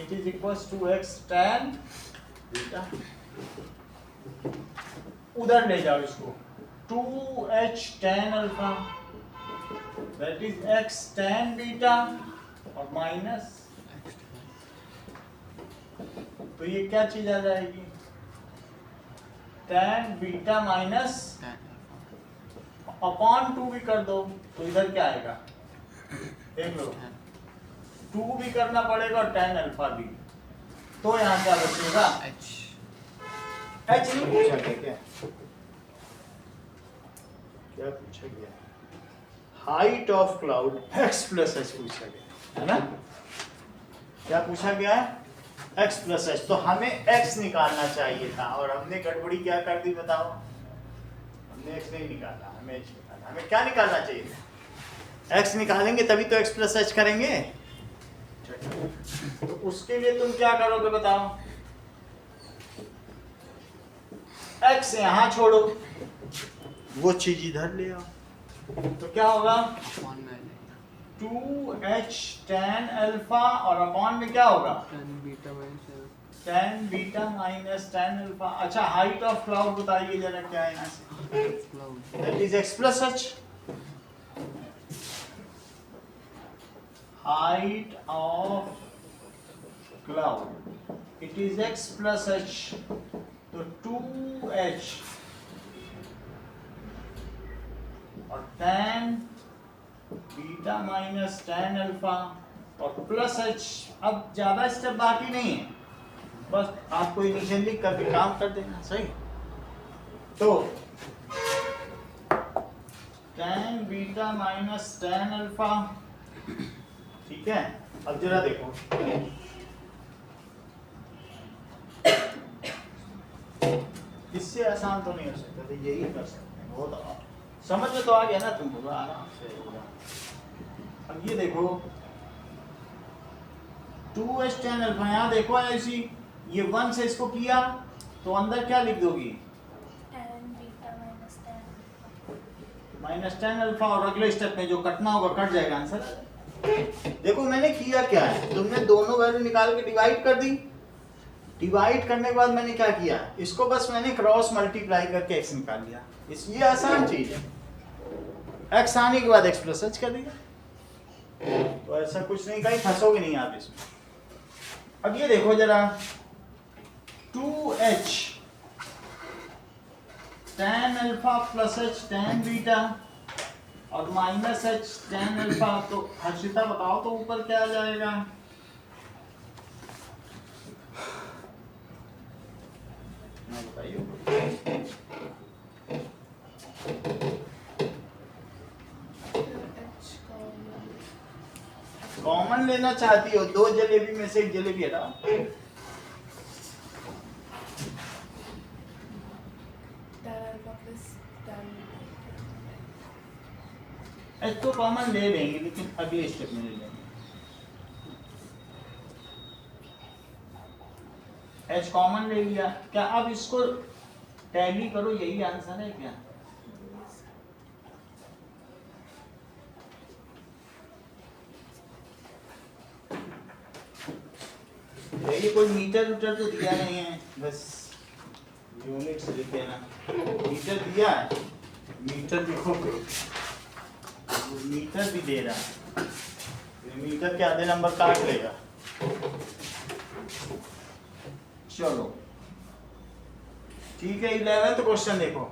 it is equals to x tan beta. उधर ले जाओ इसको, 2h tan alpha that is x tan beta और minus, तो ये क्या चीज आ जाएगी, tan बीटा माइनस अपॉन 2 भी कर दो तो इधर क्या आएगा, देख लो 2 भी करना पड़ेगा और tan अल्फा भी, तो यहाँ क्या बचेगा, h नहीं पूछा गया, क्या पूछा गया, height of cloud x plus h पूछा गया है ना, क्या पूछा गया है, x प्लस h, तो हमें x निकालना चाहिए था और हमने गड़बड़ी क्या कर दी बताओ, हमने x नहीं निकाला, हमें h निकाला, हमें क्या निकालना चाहिए था, x निकालेंगे तभी तो x प्लस h करेंगे, तो उसके लिए तुम क्या करोगे बताओ, x यहाँ छोड़ो, वो चीज इधर ले आओ, तो क्या होगा 2h tan अल्फा और अपॉन में क्या होगा tan beta minus tan alpha. अच्छा हाइट ऑफ क्लाउड बताइए जरा क्या है यहाँ से, that is x plus h, height of cloud it is x plus h, तो 2h और tan beta minus tan alpha और प्लस h, अब ज्यादा स्टेप बाकी नहीं है, बस आपको इनिशियली कभी काम कर देना सही, तो tan beta minus tan alpha, ठीक है। अब जरा देखो इससे आसान तो नहीं हो सकता, तो यही कर सकते हैं, बहुत समझ में तो आ गया ना तुमको, आराम से होगा। अब ये देखो 2h tan अल्फा, यहाँ देखो ऐसी ये 1 से इसको किया तो अंदर क्या लिख दोगी, tan beta minus tan alpha, और अगले स्टेप में जो कटना होगा कट जाएगा आंसर। देखो मैंने किया क्या है, तुमने दोनों वैल्यू निकाल के डिवाइड कर दी, डिवाइड करने के बाद मैंने क्या किया, इसको बस मैंने क्रॉस मल्टीप्लाई करके x निकाल लिया, इसलिए आसान चीज है, x आने के बाद x प्लस h कर दिया, तो ऐसा कुछ नहीं, कहीं फंसोगे नहीं आप इसमें। अब ये देखो जरा 2h tan alpha plus h tan beta और माइनस h tan अल्फा, तो हर्षिता बताओ तो ऊपर क्या आ जाएगा, बताइए, कॉमन लेना चाहती हो, 2 जलेबी में से 1 जलेबी हटाओ, एच तो कॉमन ले लेंगे लेकिन अगले स्टेप में ले लेंगे, एच कॉमन ले लिया, क्या अब इसको टैली करो, यही आंसर है क्या, ये कोई मीटर उटर तो दिया नहीं है, बस यूनिट्स लिख देना, मीटर दिया है, मीटर लिखो, मीटर भी दे रहा है, मीटर के आधे नंबर काट लेगा। चलो ठीक है, 11th क्वेश्चन देखो,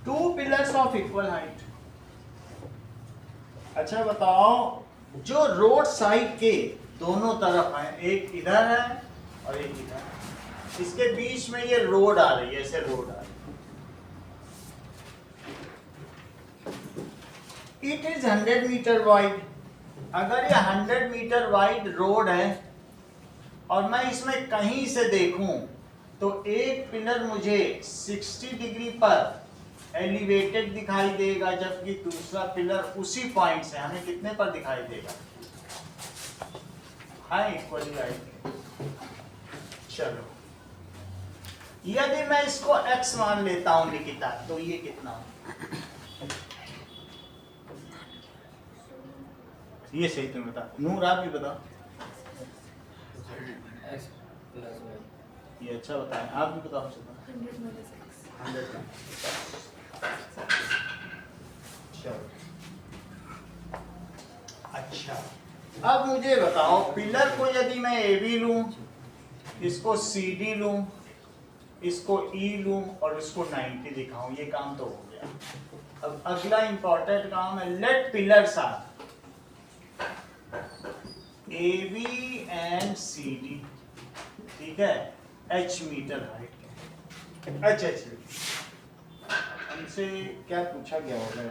two pillars of equal height. अच्छा बताओ, जो रोड साइड के दोनों तरफ है, एक इधर है और एक इधर है, इसके बीच में ये रोड आ रही है, ऐसे रोड आ रही है, इट इज 100 मीटर वाइड। अगर ये 100 मीटर वाइड रोड है और मैं इसमें कहीं से देखूं तो एक पिलर मुझे 60 डिग्री पर एलिवेटेड दिखाई देगा, जबकि दूसरा पिलर उसी पॉइंट से हमें कितने पर दिखाई देगा, हाँ इक्वली आएगी। चलो यदि मैं इसको x मान लेता हूं निकिता, तो ये कितना हो? ये सही तुम बता, नूर आप भी बताओ। x plus y. ये अच्छा बताएं, आप भी बताओ। 100 minus x. 100 का। चलो अच्छा, अब मुझे बताओ पिलर को यदि मैं ए बी लूं, इसको सी डी लूं, इसको ई लूं और इसको 90 दिखाऊं, ये काम तो हो गया। अब अगला इंपॉर्टेंट काम है, let pillars are A B and C D, ठीक है, h मीटर हाइट के। अच्छा हमसे क्या पूछा गया होगा?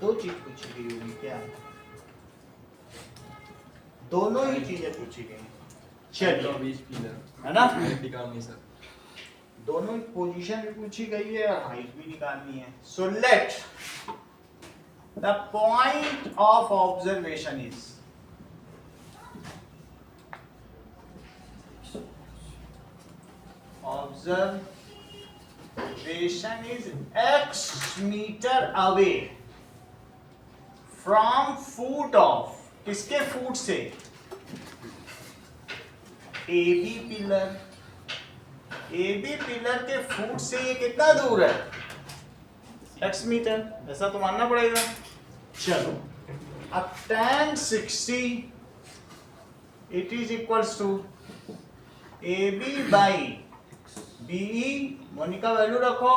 दो चीज पूछी गई होगी क्या? दोनों ही चीजें पूछी गई हैं। चलिए बीच पिलर है ना, निकालनी सर। दोनों पोजीशन भी पूछी गई है और हाइट भी निकालनी है। So let the point of observation is, observation is x meter away from foot of, किसके फुट से? AB pillar. AB पिलर के फुट से ये कितना दूर है? x मीटर, ऐसा तो मानना पड़ेगा। चलो अब tan 60 it is equals to AB by BE, Monika value रखो।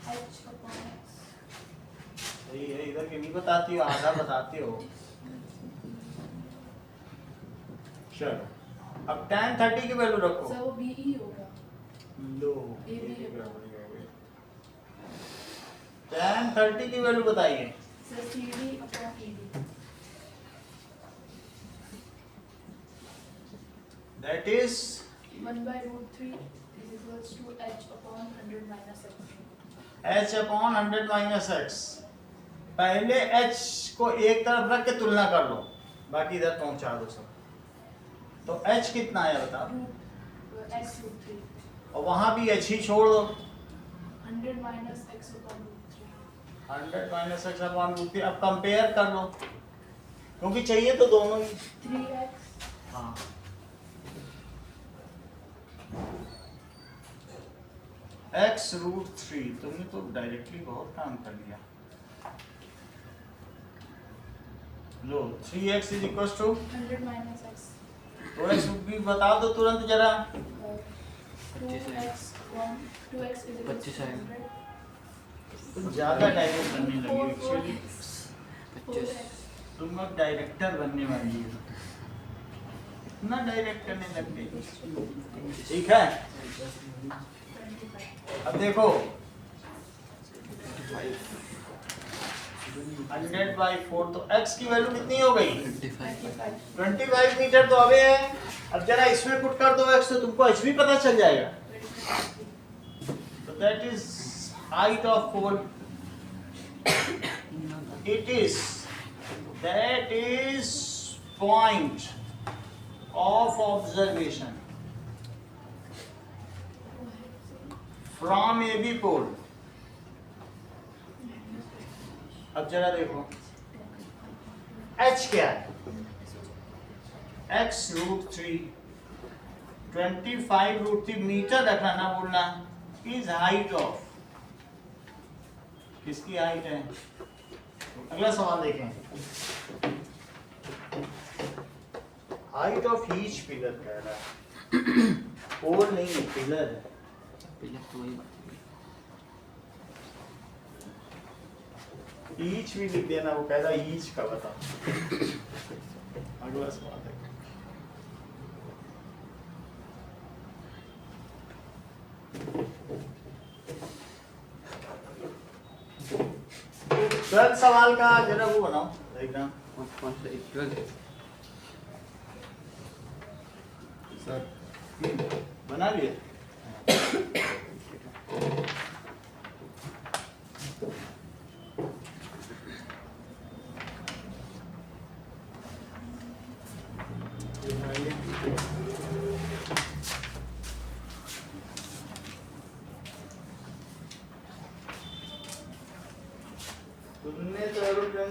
H upon x. सही है, इधर के नहीं बताती हो, आधा बताती हो। चलो अब tan 30 की वैल्यू रखो। So वो BE होगा. लो AB ये बराबर हो गई। tan 30 की वैल्यू बताइए। So CD upon ED. That is 1 by root 3 is equals to H upon 100 minus x. h upon 100 minus x। पहले h को एक तरफ रख के तुलना कर लो, बाकी इधर पहुंचा दो सब। तो h कितना है बताओ, Root x root 3. और वहां भी h ही छोड़ दो। 100 minus x upon root 3. 100 minus x upon root 3। अब कंपेयर कर लो, क्योंकि चाहिए तो दोनों ही। 3x. हाँ x रूट 3, तुमने तो डायरेक्टली बहुत काम कर लिया। लो 3x is equal to 100 minus x. तो x भी बता दो तुरंत जरा। 2x 1. 2x is equals 25 to आएगा। 100. तुम ज्यादा डायरेक्ट बनने लगी एक्चुअली, 4x. तुम अब डायरेक्टर बनने वाली हो, इतना डायरेक्ट करने लग गई। ठीक है, 25. अब देखो 100 by 4, तो x की वैल्यू कितनी हो गई? 25. 25 मीटर तो अबे है। अब जरा इसमें पुट कर दो x, तो तुमको h भी पता चल जाएगा। तो that is height of pole, it is that is point of observation from AB pole. अब जरा देखो h क्या है? x रूट 3, 25 रूट 3 मीटर रखना ना बोलना, इज हाइट ऑफ, किसकी हाइट है? अगला सवाल देखें, हाइट ऑफ ईच पिलर कह रहा है, पोल नहीं है, पिलर है। पिलर तो वही बात है। ईच भी लिख देना, वो कह रहा ईच का बता। अगला सवाल है, ट्वेल्थ सवाल का जरा वो बनाओ डायग्राम। कौन सा 12? सर बना लिए?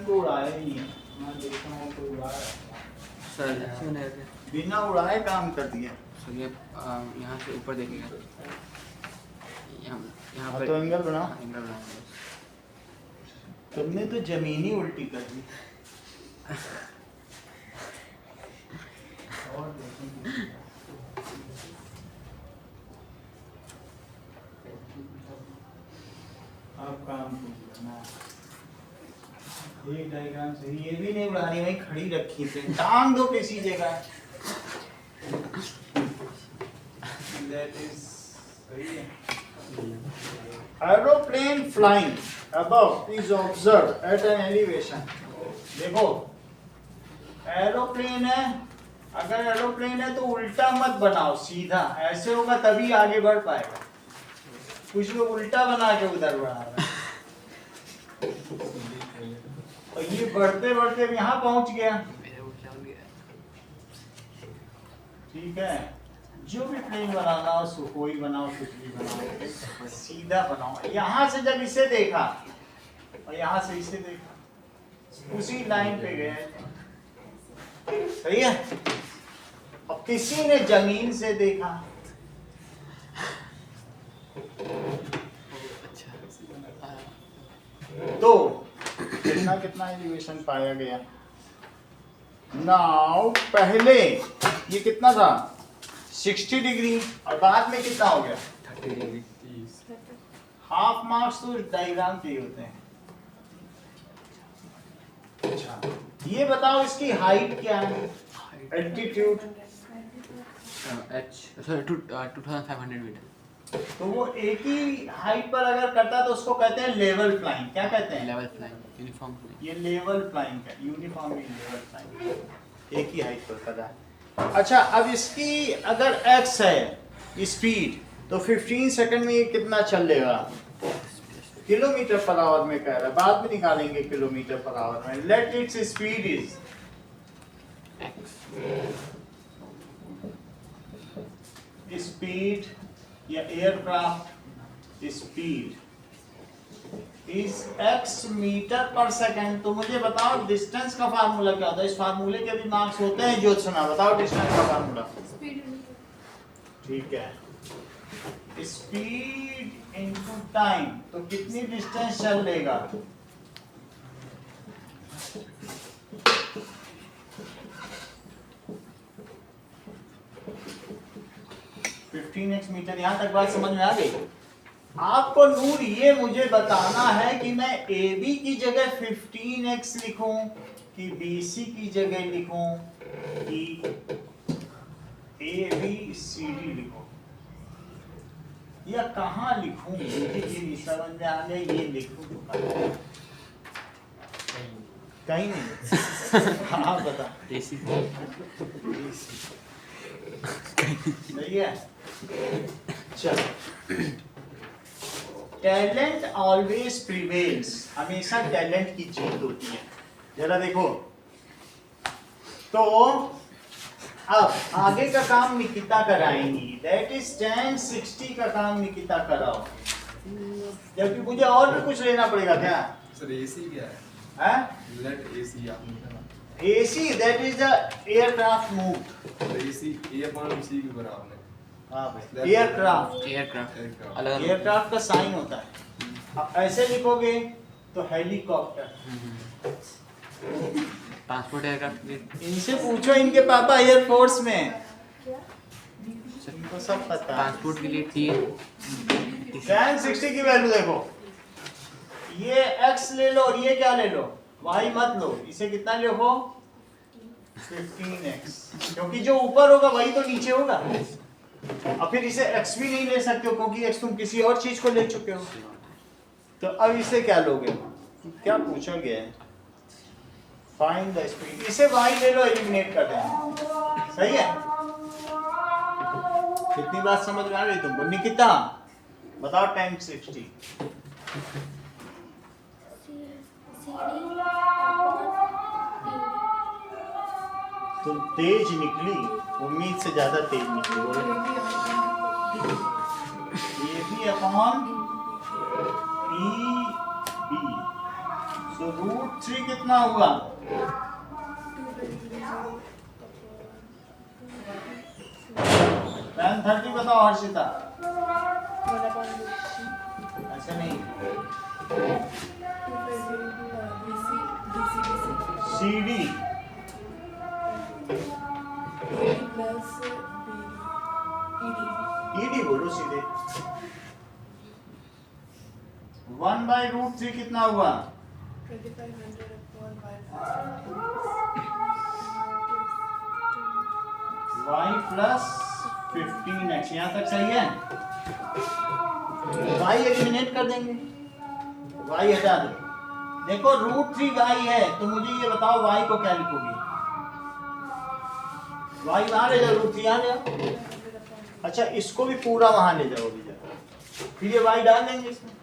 को उड़ाया ही है, मैं देखता हूँ कोई उड़ा रहा है। सर बिना उड़ाए काम कर दिया। सर ये यहाँ से ऊपर देखिएगा, यहाँ यहाँ हाँ, पर तो एंगल बनाओ। एंगल बनाओ। तुमने तो जमीन ही उल्टी कर दी। और देखेंगे। अब काम करना। एक डायग्राम सही, ये भी नहीं उड़ानी, वहीं खड़ी रखी थी, टांग दो किसी जगह। That is सही है। Aeroplane flying above is observed at an elevation. देखो, एरोप्लेन है, अगर एरोप्लेन है तो उल्टा मत बनाओ, सीधा ऐसे होगा तभी आगे बढ़ पाएगा। कुछ लोग उल्टा बना के उधर बढ़ा रहे हैं, और ये बढ़ते बढ़ते यहाँ पहुंच गया। ठीक है, जो भी प्लेन बनाना हो, सुखोई बनाओ, कुछ भी बनाओ, सीधा बनाओ। यहाँ से जब इसे देखा और यहाँ से इसे देखा, उसी लाइन पे गए, सही है। अब किसी ने जमीन से देखा, तो कितना कितना एलिवेशन पाया गया। नाउ पहले ये कितना था, 60 डिग्री, और बाद में कितना हो गया, 30 डिग्री। हाफ मार्क्स तो डायग्राम के ही होते हैं। अच्छा, ये बताओ इसकी हाइट क्या है, एल्टीट्यूड। Sir 2500 metre. तो वो एक ही हाइट पर अगर करता तो उसको कहते हैं लेवल फ्लाइंग। क्या कहते हैं, लेवल फ्लाइंग, यूनिफॉर्म फ्लाइंग। ये लेवल फ्लाइंग है, यूनिफॉर्म लेवल फ्लाइंग, एक ही हाइट पर कर रहा है। अच्छा, अब इसकी अगर x है स्पीड, तो 15 सेकंड में ये कितना चल लेगा, किलोमीटर पर आवर में कह रहा है, बाद में निकालेंगे किलोमीटर पर आवर में। Let its speed is speed या aircraft speed is x metre per second. तो मुझे बताओ डिस्टेंस का फार्मूला क्या होता है। इस फार्मूले के भी मार्क्स होते हैं, जो सुना बताओ डिस्टेंस का फार्मूला। ठीक है, स्पीड इनटू टाइम, तो कितनी डिस्टेंस चल लेगा, x मीटर। यहां तक बात समझ में आ गई आपको। नूर, ये मुझे बताना है कि मैं AB की जगह 15x लिखूं कि BC की जगह लिखूं कि ABCD लिखूं, या कहां लिखूं, मुझे ये नहीं समझ में आ गया। ये लिखूं तो कहीं नहीं। हाँ बता, सही है। चलो, टैलेंट ऑलवेज प्रिवेल्स, हमेशा टैलेंट की जीत होती है। जरा देखो, तो अब आगे का काम निकिता कराएंगी, दैट इज 10 60 का काम निकिता कराओ, जबकि मुझे और भी कुछ लेना पड़ेगा। क्या सर एसी क्या है? लेट एसी आपने AC, that is the aircraft move. AC A upon C के बराबर है। हाँ भाई, एयरक्राफ्ट, एयरक्राफ्ट अलग अलग एयरक्राफ्ट का साइन होता है। अब ऐसे लिखोगे तो हेलीकॉप्टर। Transport aircraft. इनसे पूछो, इनके पापा एयरफोर्स में हैं, इनको सब पता है। ट्रांसपोर्ट के लिए टी 1060 की वैल्यू देखो, ये x ले लो और ये क्या ले लो, y मत लो। इसे कितना लिखो, 15x, क्योंकि जो ऊपर होगा वही तो नीचे होगा। और फिर इसे x भी नहीं ले सकते हो, क्योंकि x तुम किसी और चीज को ले चुके हो। तो अब इसे क्या लोगे, क्या पूछा गया है, फाइंड द स्पीड। इसे y ले लो, एलिमिनेट कर देना, सही है। कितनी बात समझ में आ गई तुमको। निकिता बताओ 1060। तुम तेज निकली, उम्मीद से ज्यादा तेज निकली। बोलो, ये भी अपॉन PB सो रूट 3 कितना हुआ? 1030 बताओ हर्षिता। ऐसे नहीं, CD ED बोलो सीधे। 1/√3 कितना हुआ? 2500 upon y प्लस 15x। यहाँ तक सही है? y एलिमिनेट कर देंगे, y हटा दो। देखो √3y है, तो मुझे ये बताओ y को क्या लिखोगे? y वहां ले जाओ, √3 यहाँ ले जाओ। अच्छा, इसको भी पूरा वहां ले जाओ भी जाओ, फिर ये y डाल देंगे इसमें।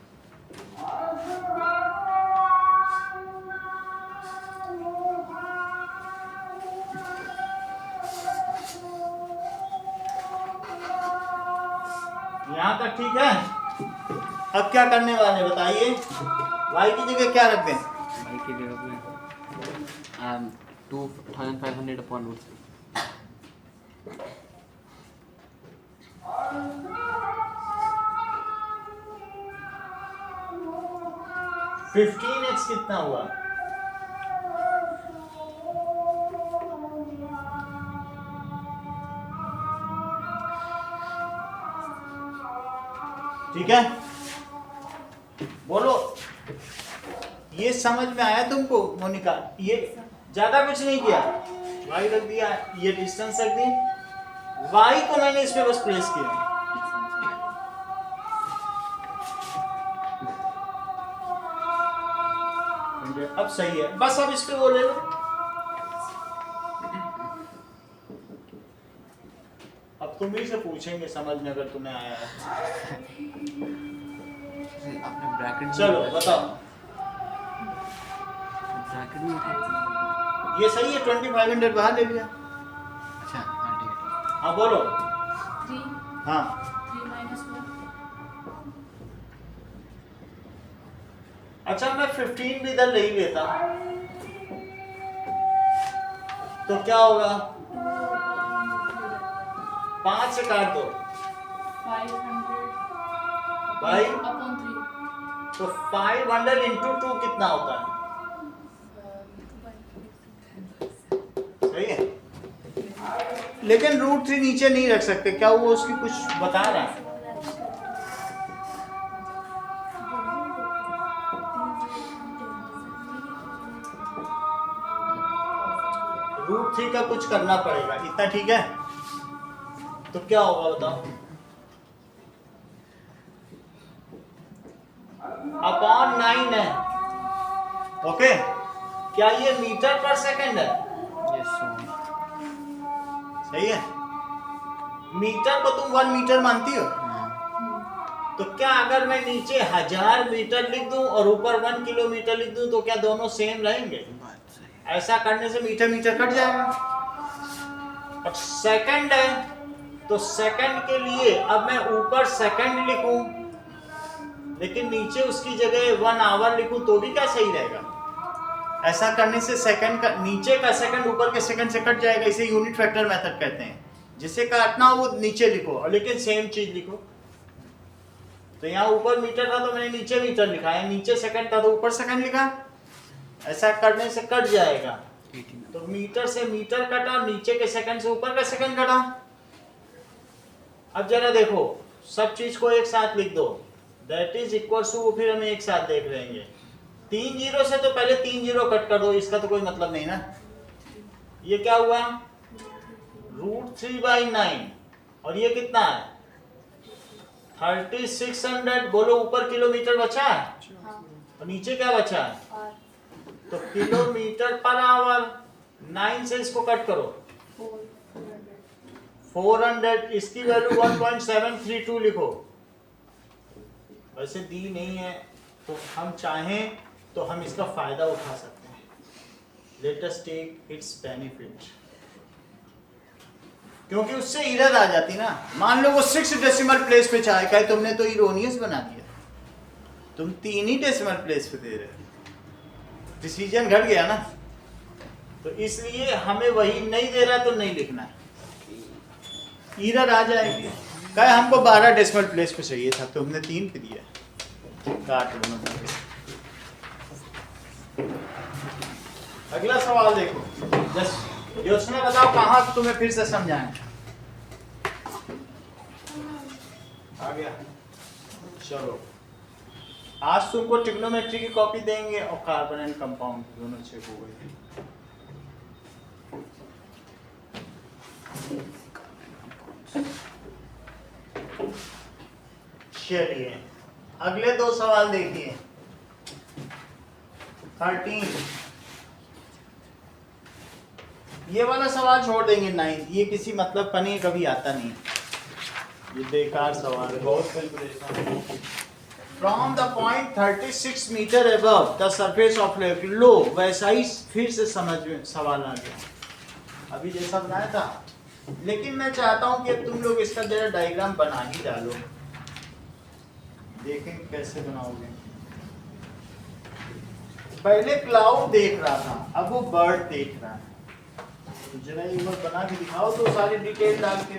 यहाँ तक ठीक है? अब क्या करने वाले बताइए? y की जगह क्या रख दें? y की जगह पे 2500 upon √3। 15x कितना हुआ? ठीक है, बोलो। ये समझ में आया तुमको मोनिका? ये ज्यादा कुछ नहीं किया, y रख दिया, ये डिस्टेंस रख दी, y को मैंने इस पे बस प्लेस किया। अब सही है, बस अब इस पे वो ले लो। अब तुम ही से पूछेंगे समझ में, अगर तुम्हें आया है। आपने ब्रैकेट चलो बताओ। ब्रैकेट में उठा। ये सही है, 2500 बाहर ले लिया। अच्छा हाँ ठीक है। हाँ बोलो। 3 हाँ 3 minus 1 अच्छा, मैं 15 भी इधर ले ही लेता तो क्या होगा? 5 से काट दो 500 भाई, upon 3 तो 500 into 2 कितना होता है? सही है, लेकिन √3 नीचे नहीं रख सकते क्या? वो उसकी कुछ बता रहा है। √3 का कुछ करना पड़ेगा, इतना ठीक है? तो क्या होगा बताओ? अपॉन 9 है। ओके, क्या ये मीटर पर सेकंड है? Yes sir. सही है। मीटर को तुम 1 मीटर मानती हो? तो क्या अगर मैं नीचे 1000 मीटर लिख दूं और ऊपर 1 किलोमीटर लिख दूं, तो क्या दोनों सेम रहेंगे? बात सही। ऐसा करने से मीटर मीटर कट जाएगा। और सेकंड है, तो सेकंड के लिए अब मैं ऊपर सेकंड लिखूं, लेकिन नीचे उसकी जगह 1 आवर लिखूं, तो भी क्या सही रहेगा? ऐसा करने से सेकंड का, नीचे का सेकंड ऊपर के सेकंड से कट जाएगा। इसे यूनिट फैक्टर मेथड कहते हैं। जिसे काटना हो वो नीचे लिखो, और लेकिन सेम चीज लिखो। तो यहाँ ऊपर मीटर था तो मैंने नीचे मीटर लिखा है, नीचे सेकंड था तो ऊपर सेकंड लिखा। ऐसा करने से कट जाएगा। तो मीटर से मीटर कटा, नीचे के सेकंड से ऊपर का सेकंड कटा। अब जरा देखो, सब चीज को एक साथ लिख दो, दैट इज इक्वल टू, फिर हम एक साथ देख लेंगे। 3 जीरो से तो पहले 3 जीरो कट कर दो, इसका तो कोई मतलब नहीं ना। ये क्या हुआ? √3/9, और ये कितना है? 3600। बोलो, ऊपर किलोमीटर बचा है और नीचे क्या बचा है? तो किलोमीटर पर आवर। 9 से इसको कट करो, 400। इसकी वैल्यू 1.732 लिखो। वैसे दी नहीं है, तो हम चाहें तो हम इसका फायदा उठा सकते हैं। Let us take its benefit, क्योंकि उससे इरर आ जाती ना। मान लो वो 6 डेसिमल प्लेस पे चाहे, कहे तुमने तो इरोनियस बना दिया, तुम 3 ही डेसिमल प्लेस पे दे रहे हो। डिसीजन घट गया ना, तो इसलिए हमें वही नहीं दे रहा तो नहीं लिखना है, एरर आ जाएगी। कहे हमको 12 डेसिमल प्लेस पे चाहिए था तो हमने 3 पे दिया, काट लो। अगला सवाल देखो, जस्ट योजना बताओ कहाँ तुम्हें फिर से समझाएं। आ गया, चलो आज तुमको ट्रिग्नोमेट्री की कॉपी देंगे और कार्बन एंड कंपाउंड दोनों चेक हो गए। चलिए अगले 2 सवाल देखिए। 13 ये वाला सवाल छोड़ देंगे। 9 ये किसी मतलब का नहीं, कभी आता नहीं, ये बेकार सवाल है, बहुत calculation. From the point 36 metre above the surface of lake, लो वैसा ही फिर से समझ में सवाल आ गया, अभी जैसा बनाया था। लेकिन मैं चाहता हूं कि तुम लोग इसका जरा डायग्राम बना ही डालो, देखें कैसे बनाओगे। पहले क्लाउड देख रहा था, अब वो बर्ड देख रहा है, तो जरा एक बार बना के दिखाओ तो सारी डिटेल डाल के।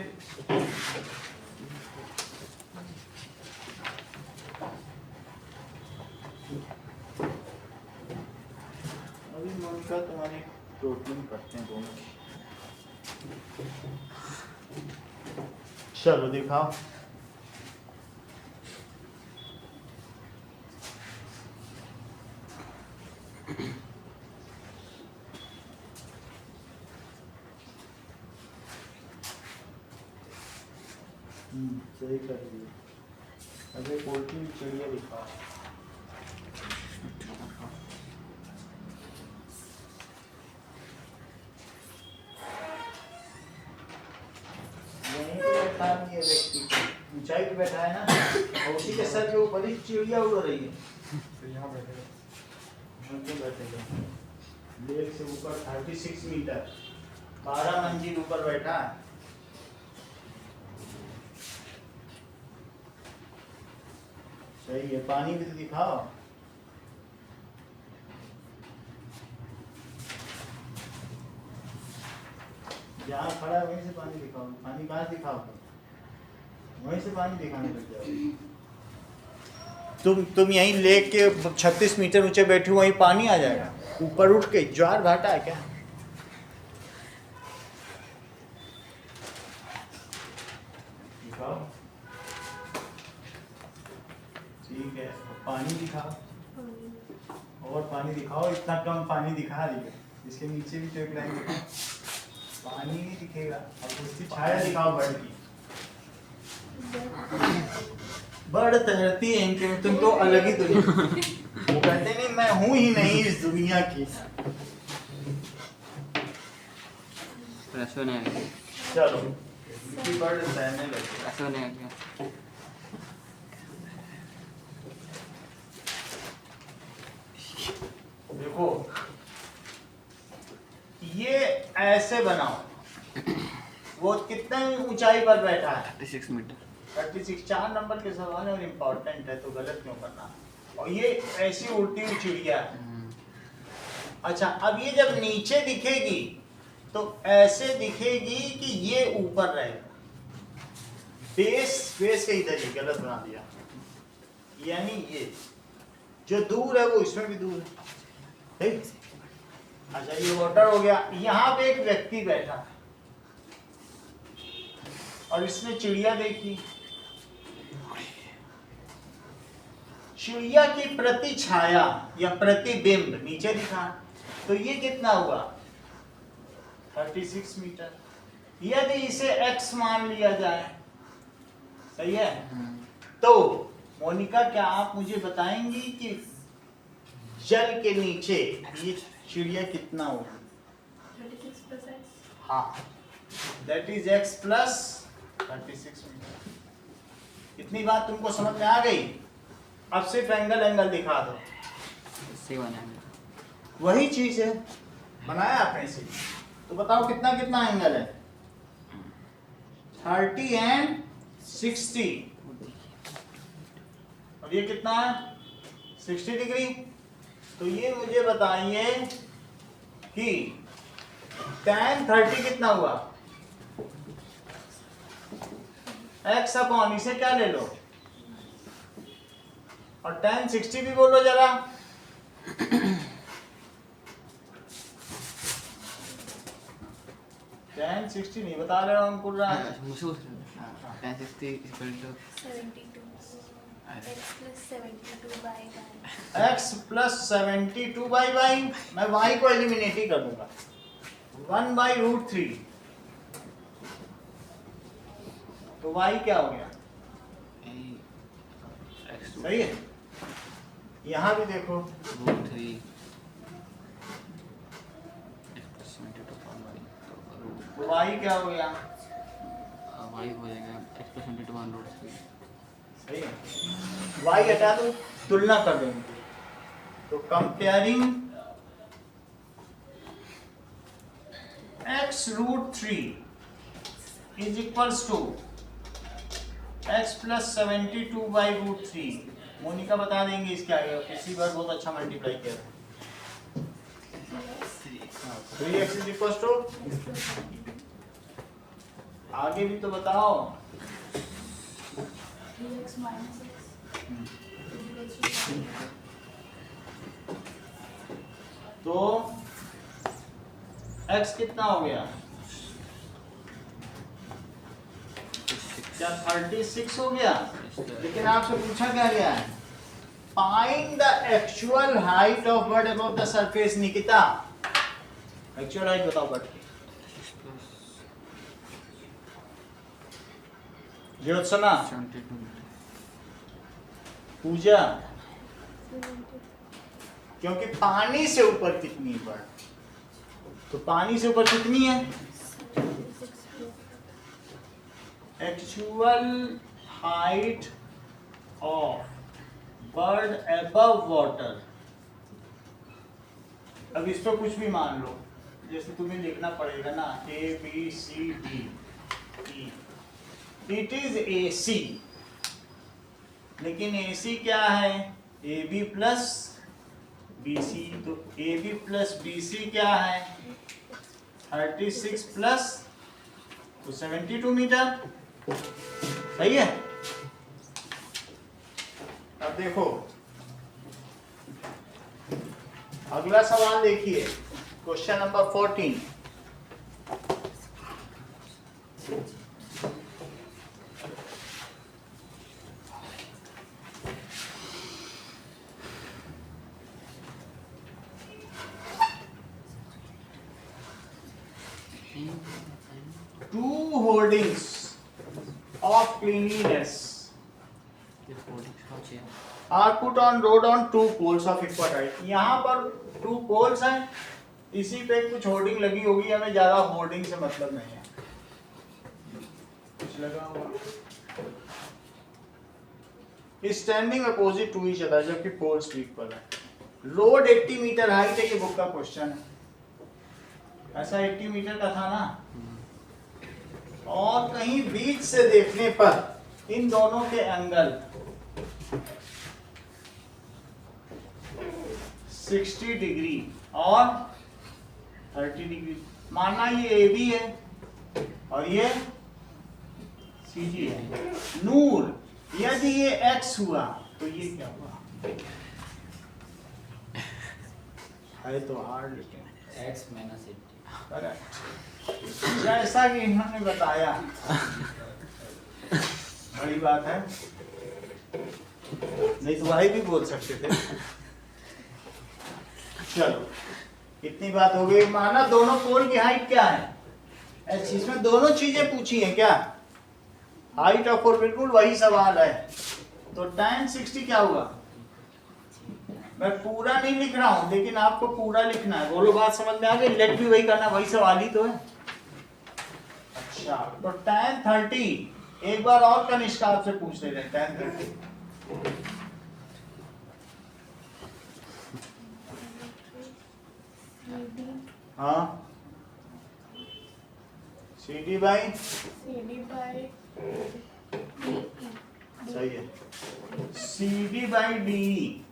अभी मोनिका तुम्हारी प्रोटीन करते हैं दोनों, चलो दिखाओ। सही कर दिए। अबे पोल्ट्री चिड़िया दिखाओ। यहीं पे बैठा है ये व्यक्ति, ऊंचाई पे बैठा है ना, और उसी के सर के ऊपर ही चिड़िया उड़ रही है। तो यहाँ बैठे बैठेगा लेक से ऊपर 36 मीटर 12 मंजिल ऊपर बैठा है। सही है, पानी भी तो दिखाओ। जहाँ खड़ा है वहीं से पानी दिखाओ। पानी कहाँ से दिखाओ, वहीं से पानी दिखाने लग जाओ। तुम यहीं लेक के 36 मीटर ऊंचे बैठे हो, वहीं पानी आ जाएगा ऊपर उठ के। ज्वार भाटा है क्या? दिखाओ, ठीक है, पानी दिखाओ, और पानी दिखाओ। इतना कम पानी दिखा रही है, इसके नीचे भी तो एक लाइन दिखाओ। पानी नहीं दिखेगा। अब उसकी छाया दिखाओ बर्ड की। बर्ड तैरती है इनके में, तुम तो अलग ही दुनिया। वो कहते नहीं मैं हूं ही नहीं इस दुनिया की। चलो बर्ड तैरने लगे। देखो ये ऐसे बनाओ। वो कितने ऊंचाई पर बैठा है? 36 मीटर। 36। 4 नंबर के सवाल है और इम्पोर्टेंट है, तो गलत क्यों करना। और ये ऐसी उड़ती हुई चिड़िया है। अच्छा, अब ये जब नीचे दिखेगी तो ऐसे दिखेगी कि ये ऊपर रहेगा। बेस के इधर ही गलत बना दिया, यानी ये जो दूर है वो इसमें भी दूर है। ठीक? अच्छा, ये वाटर हो गया। यहाँ पे एक व्यक्ति बैठा है और इसने चिड़िया देखी। चिड़िया की प्रति छाया या प्रतिबिंब नीचे दिखा, तो ये कितना हुआ? 36 मीटर। यदि इसे x मान लिया जाए, सही है, तो मोनिका क्या आप मुझे बताएंगी कि जल के नीचे ये चिड़िया कितना होगा? 36 plus x. हाँ, that is x plus 36 metre. इतनी बात तुमको समझ में आ गई? अब सिर्फ एंगल दिखा दो। वही चीज है, बनाया आपने इसे, तो बताओ कितना कितना एंगल है? 30 एंड 60। और ये कितना है? 60 डिग्री। तो ये मुझे बताइए कि tan 30 कितना हुआ? x अपॉन, इसे क्या ले लो, और tan 60 भी बोलो जरा। tan 60 नहीं बता रहे हो अंकुर राज? मुझे tan 60 equal to 72 x plus 72 by x plus 72 by मैं y को एलिमिनेट ही कर दूंगा, 1/√3। तो y क्या हो गया? सही है। यहाँ भी देखो √3 तो y क्या हो गया? y हो जाएगा x plus 72 1 √3। सही है, y हटा दो, तुलना कर देंगे। तो comparing x√3 is equals to x plus 72 by √3। Monika बता देंगे इसके आगे, किसी बार बहुत अच्छा मल्टीप्लाई किया था। 3x इज इक्वल्स टू, आगे भी तो बताओ। 3x minus x equals to 5. तो x कितना हो गया? क्या 36 हो गया? लेकिन आपसे पूछा क्या गया है? Find the actual height of bird above the surface. Nikita, actual height बताओ बर्ड की। ज्योत्सना, 72 पूजा, क्योंकि पानी से ऊपर कितनी है बर्ड? तो पानी से ऊपर कितनी है? Actual height of bird above water. अब इस पर कुछ भी मान लो, जैसे तुम्हें लिखना पड़ेगा ना ABCD E, it is AC, लेकिन AC क्या है? AB plus BC। तो AB प्लस BC क्या है? 36 प्लस तो 72 मीटर। सही है। अब देखो अगला सवाल देखिए, question number 14। Two hoardings of cleanliness are put on road on two poles of equal height। यहाँ पर two poles हैं, इसी पे कुछ होर्डिंग लगी होगी, हमें ज्यादा होर्डिंग से मतलब नहीं है। कुछ लगा होगा standing opposite to each other, जबकि पोल्स इक्वल है। रोड 80 मीटर हाइट है, ये बुक का क्वेश्चन है। ऐसा 80 मीटर का था ना, और कहीं बीच से देखने पर इन दोनों के एंगल 60 डिग्री और 30 डिग्री। मानना ये AB है और ये CG है। नूर, यदि ये X हुआ तो ये क्या हुआ? है तो हार्ड, लेकिन x minus 80। करेक्ट, जैसा कि इन्होंने बताया। बड़ी बात है, नहीं तो भाई भी बोल सकते थे। चलो इतनी बात हो गई। माना दोनों पोल की हाइट क्या है? इसमें दोनों चीजें पूछी हैं क्या? हाइट ऑफ पोल, बिल्कुल वही सवाल है। तो tan 60 क्या हुआ? मैं पूरा नहीं लिख रहा हूं, लेकिन आपको पूरा लिखना है। बोलो बात समझ में आ गई? लेट भी वही करना, वही सवाल ही तो है। अच्छा, तो tan 30 एक बार और कनिष्का आपसे पूछ ले रहे हैं। tan 30 हाँ, CD by CD by DE। सही है, CD बाई DE।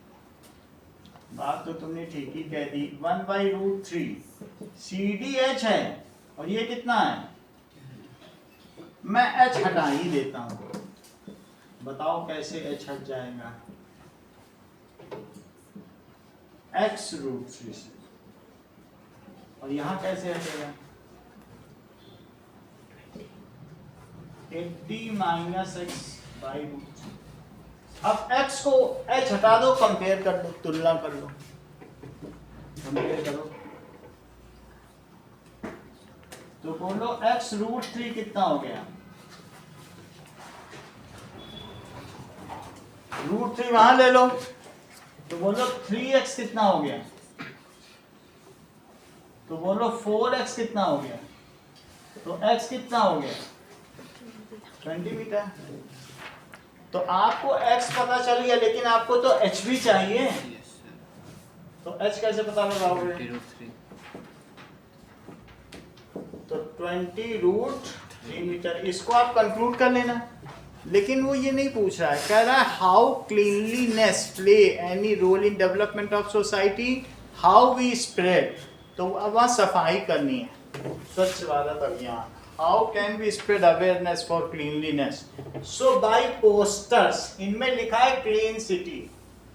बात तो तुमने ठीक ही कह दी। 1/√3 CDH है और ये कितना है, मैं H हटा ही देता हूं, बताओ कैसे H हट जाएगा, x√3 से, और यहां कैसे हटेगा 80 - x/√3। अब x को h हटा दो, कंपेयर कर लो, तुलना कर लो, कंपेयर करो तो बोलो x√3 कितना हो गया, √3 वहां ले लो तो बोलो 3x कितना हो गया, तो बोलो 4x कितना हो गया, तो x कितना हो गया 20 मीटर। तो आपको x पता चल गया, लेकिन आपको तो h भी चाहिए, यस सर, तो h कैसे पता लगाओगे, 20√3 तो 20√3 मीटर, इसको आप कंक्लूड कर लेना। लेकिन वो ये नहीं पूछ रहा है, कह रहा है how cleanliness play any role in development of society, how we spread, तो अब वहाँ सफाई करनी है, Swachh Bharat Abhiyan, how can we spread awareness for cleanliness, so by posters, इनमें लिखा है क्लीन सिटी,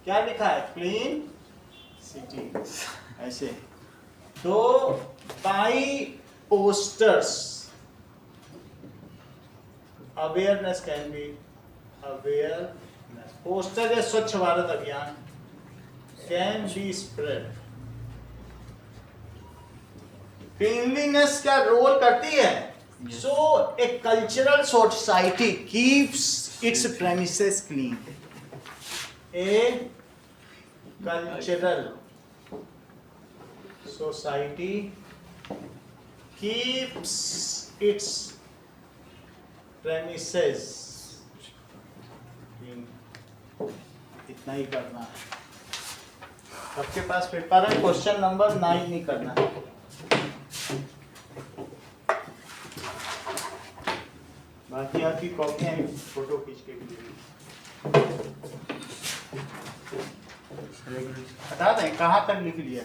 क्या लिखा है क्लीन सिटी, ऐसे, तो by posters awareness can be, awareness poster या Swachh Bharat Abhiyan can be spread, cleanliness क्या रोल करती है, so a cultural society keeps its premises clean, a cultural society keeps its premises clean, इतना ही करना है। सबके पास पेपर है, क्वेश्चन नंबर 9 नहीं करना है। बाकी आपकी कॉपियां फोटो खींच के भी हटा दें, कहाँ तक लिख लिया।